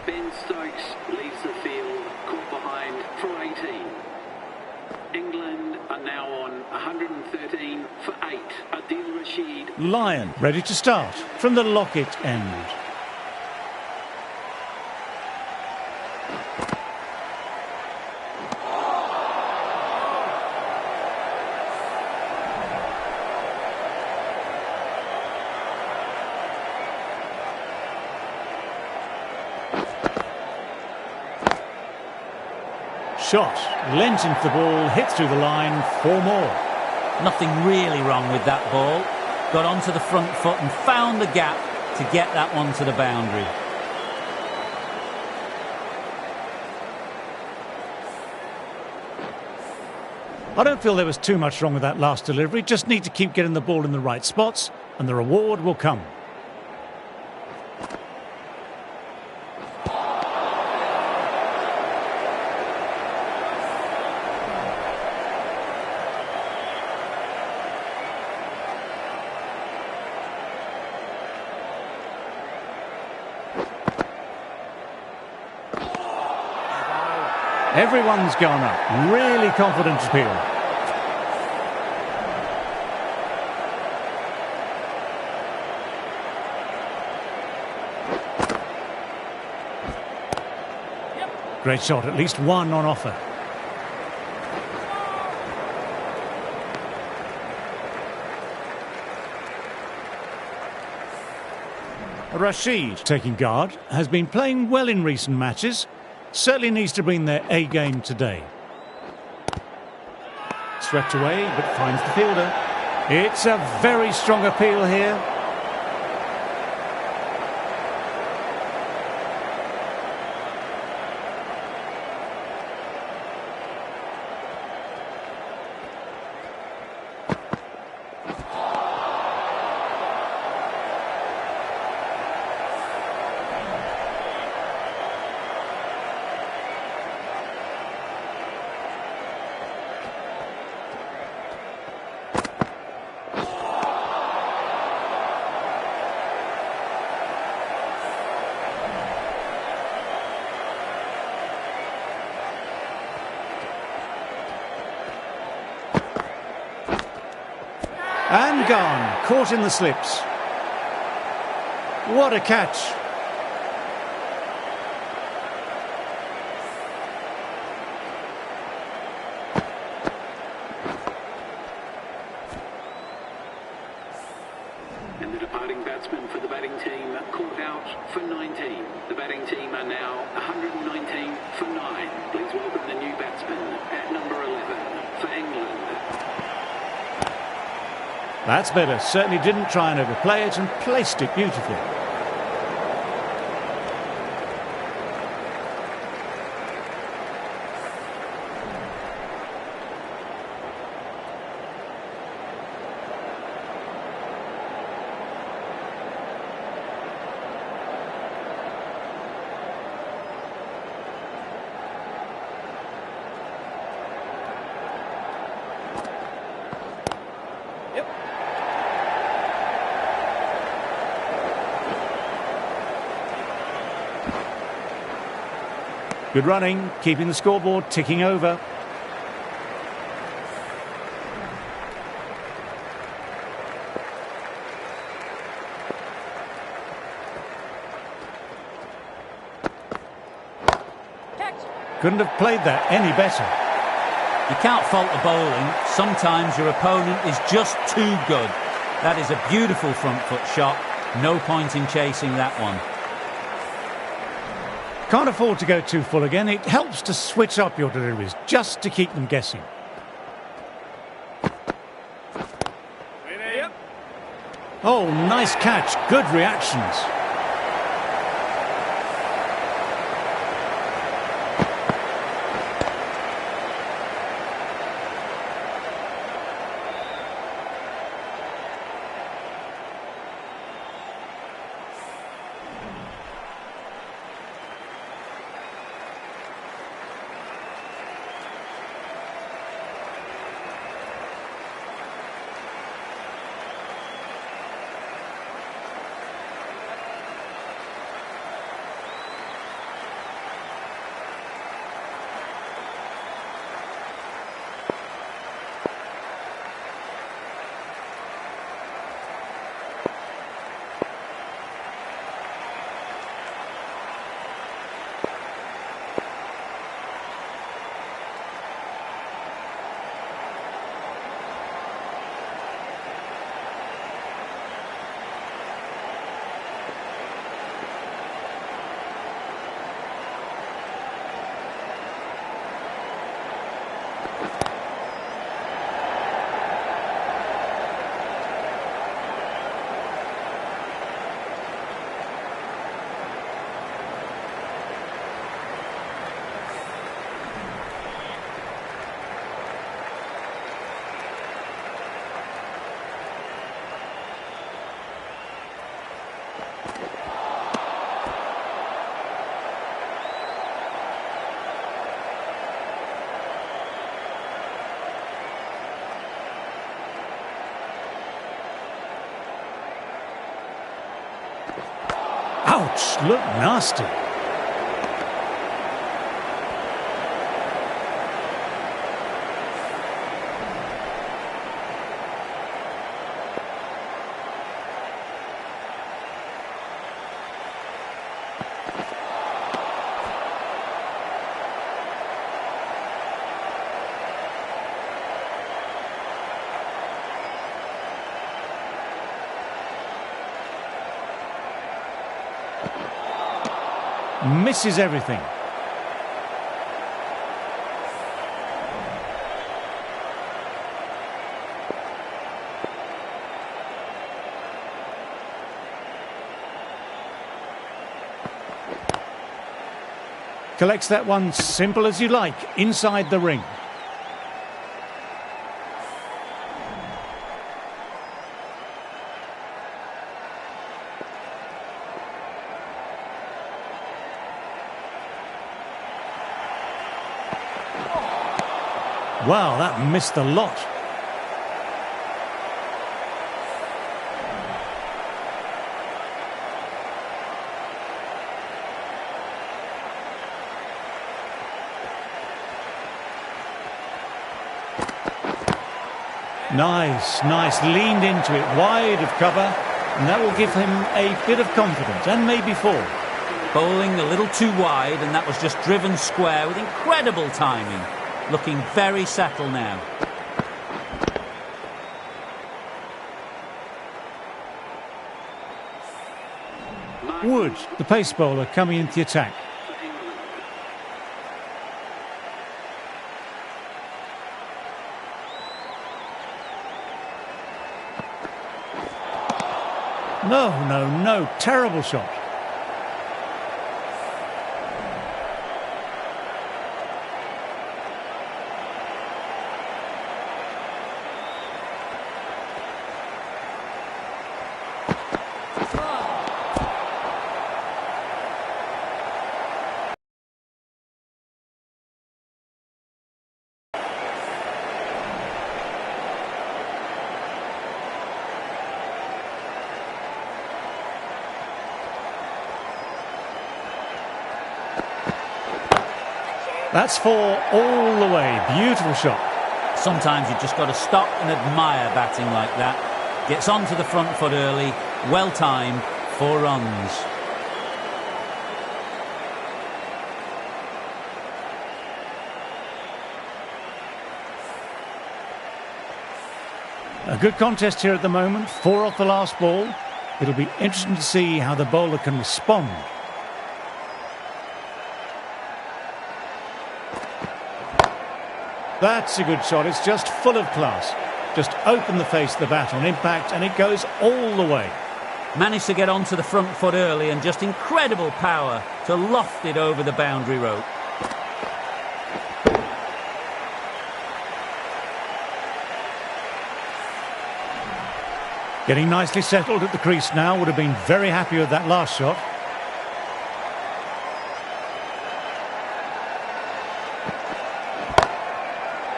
Ben Stokes leaves the field, caught behind for 18. England are now on 113 for 8. Adil Rashid. Lyon ready to start from the Lockett end. Shot, lent into the ball, hit through the line, 4 more. Nothing really wrong with that ball. Got onto the front foot and found the gap to get that one to the boundary. I don't feel there was too much wrong with that last delivery. Just need to keep getting the ball in the right spots and the reward will come. Everyone's gone up. Really confident appeal. Great shot, at least one on offer. Rashid, taking guard, has been playing well in recent matches. Certainly needs to bring their A game today. Swept away, but finds the fielder. It's a very strong appeal here. And gone, caught in the slips. What a catch. And the departing batsman for the batting team caught out for 19. The batting team are now 119 for 9. Please welcome the new batsman at number 11 for England. That's better. Certainly didn't try and overplay it and placed it beautifully. Good running, keeping the scoreboard ticking over. Couldn't have played that any better. You can't fault the bowling. Sometimes your opponent is just too good. That is a beautiful front foot shot. No point in chasing that one. Can't afford to go too full again. It helps to switch up your deliveries, just to keep them guessing. Oh, nice catch. Good reactions. Ouch, look nasty. Misses everything. Collects that one simple as you like, inside the ring. Wow, that missed a lot. Nice, leaned into it, wide of cover, and that will give him a bit of confidence, and maybe four. Bowling a little too wide, and that was just driven square with incredible timing. Looking very settled now. Wood, the pace bowler, coming into the attack. No, terrible shot. That's four all the way. Beautiful shot. Sometimes you've just got to stop and admire batting like that. Gets onto the front foot early. Well timed. 4 runs. A good contest here at the moment. 4 off the last ball. It'll be interesting to see how the bowler can respond. That's a good shot. It's just full of class. Just open the face of the bat on impact and it goes all the way. Managed to get onto the front foot early and just incredible power to loft it over the boundary rope. Getting nicely settled at the crease now. Would have been very happy with that last shot.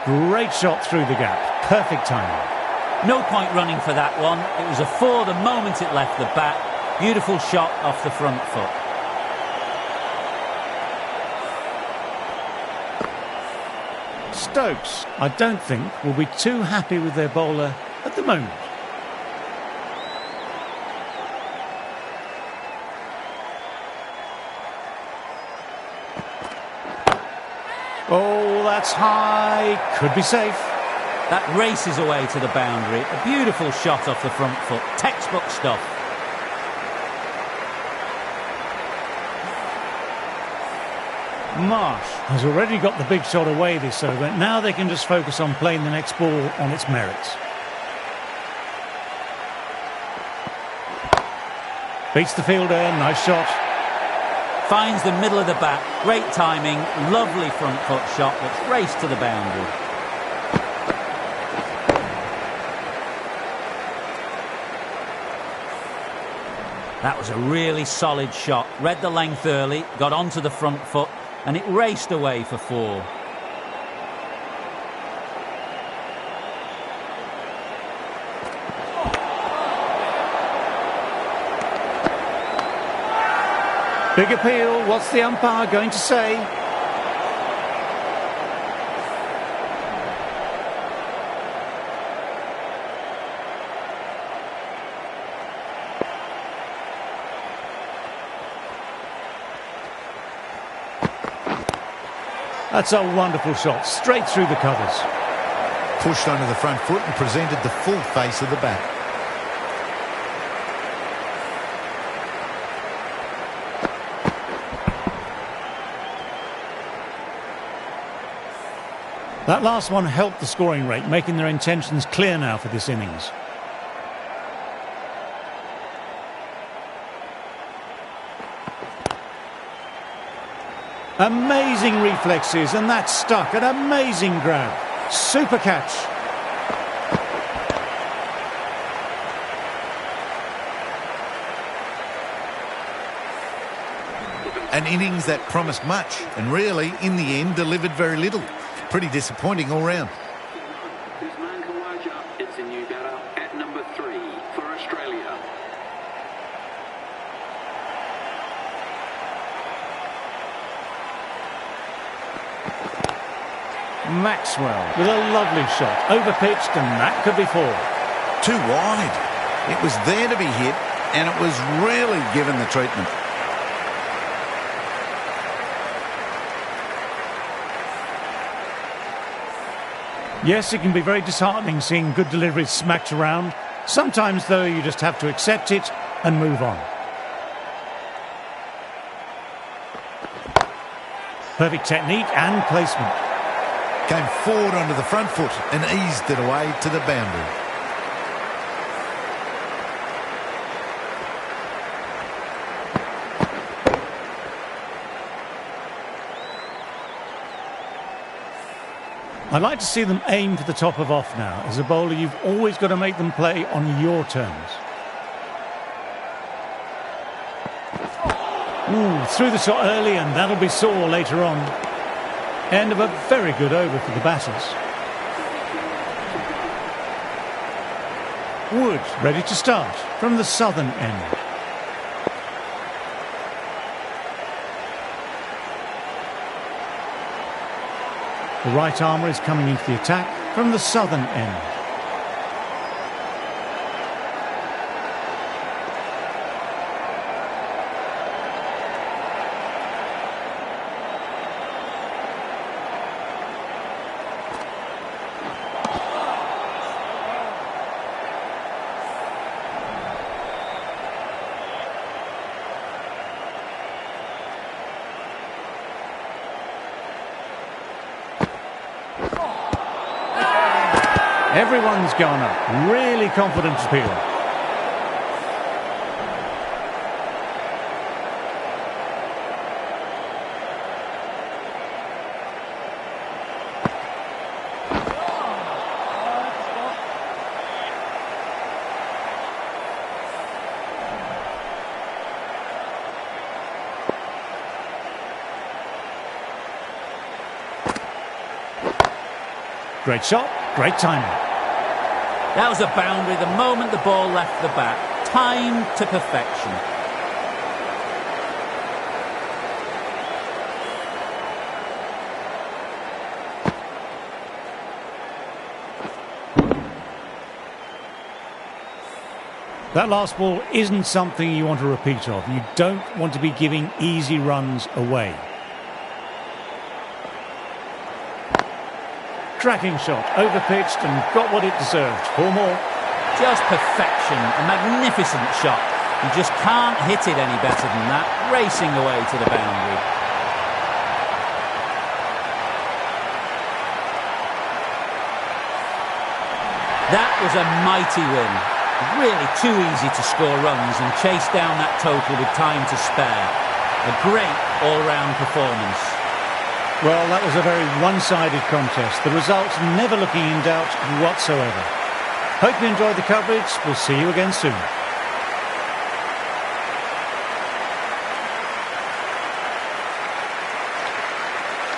Great shot through the gap. Perfect timing. No point running for that one. It was a 4 the moment it left the bat. Beautiful shot off the front foot. Stokes, I don't think, will be too happy with their bowler at the moment. Oh, that's high. Could be safe. That races away to the boundary. A beautiful shot off the front foot. Textbook stuff. Marsh has already got the big shot away this over. Now they can just focus on playing the next ball on its merits. Beats the fielder. Nice shot. Finds the middle of the bat. Great timing. Lovely front foot shot that's raced to the boundary. That was a really solid shot. Read the length early, got onto the front foot, and it raced away for 4. Big appeal. What's the umpire going to say? That's a wonderful shot, straight through the covers. Pushed onto the front foot and presented the full face of the bat. That last one helped the scoring rate, making their intentions clear now for this innings. Amazing reflexes, and that stuck. An amazing grab. Super catch. An innings that promised much and really, in the end, delivered very little. Pretty disappointing all round. It's a new batter at number 3 for Australia. Maxwell with a lovely shot. Overpitched, and that could be 4. Too wide. It was there to be hit, and it was really given the treatment. Yes, it can be very disheartening seeing good deliveries smacked around. Sometimes, though, you just have to accept it and move on. Perfect technique and placement. Came forward onto the front foot and eased it away to the boundary. I'd like to see them aim for the top of off now. As a bowler, you've always got to make them play on your terms. Ooh, threw the shot early, and that'll be sore later on. End of a very good over for the batters. Wood ready to start from the southern end. The right armour is coming into the attack from the southern end. Everyone's gone up. Really confident appeal. Great shot, great timing. That was a boundary the moment the ball left the bat. Timed to perfection. That last ball isn't something you want to repeat of. You don't want to be giving easy runs away. Cracking shot, overpitched and got what it deserved. 4 more. Just perfection, a magnificent shot. You just can't hit it any better than that, racing away to the boundary. That was a mighty win. Really too easy to score runs and chase down that total with time to spare. A great all-round performance. Well, that was a very one-sided contest. The result never looking in doubt whatsoever. Hope you enjoyed the coverage. We'll see you again soon.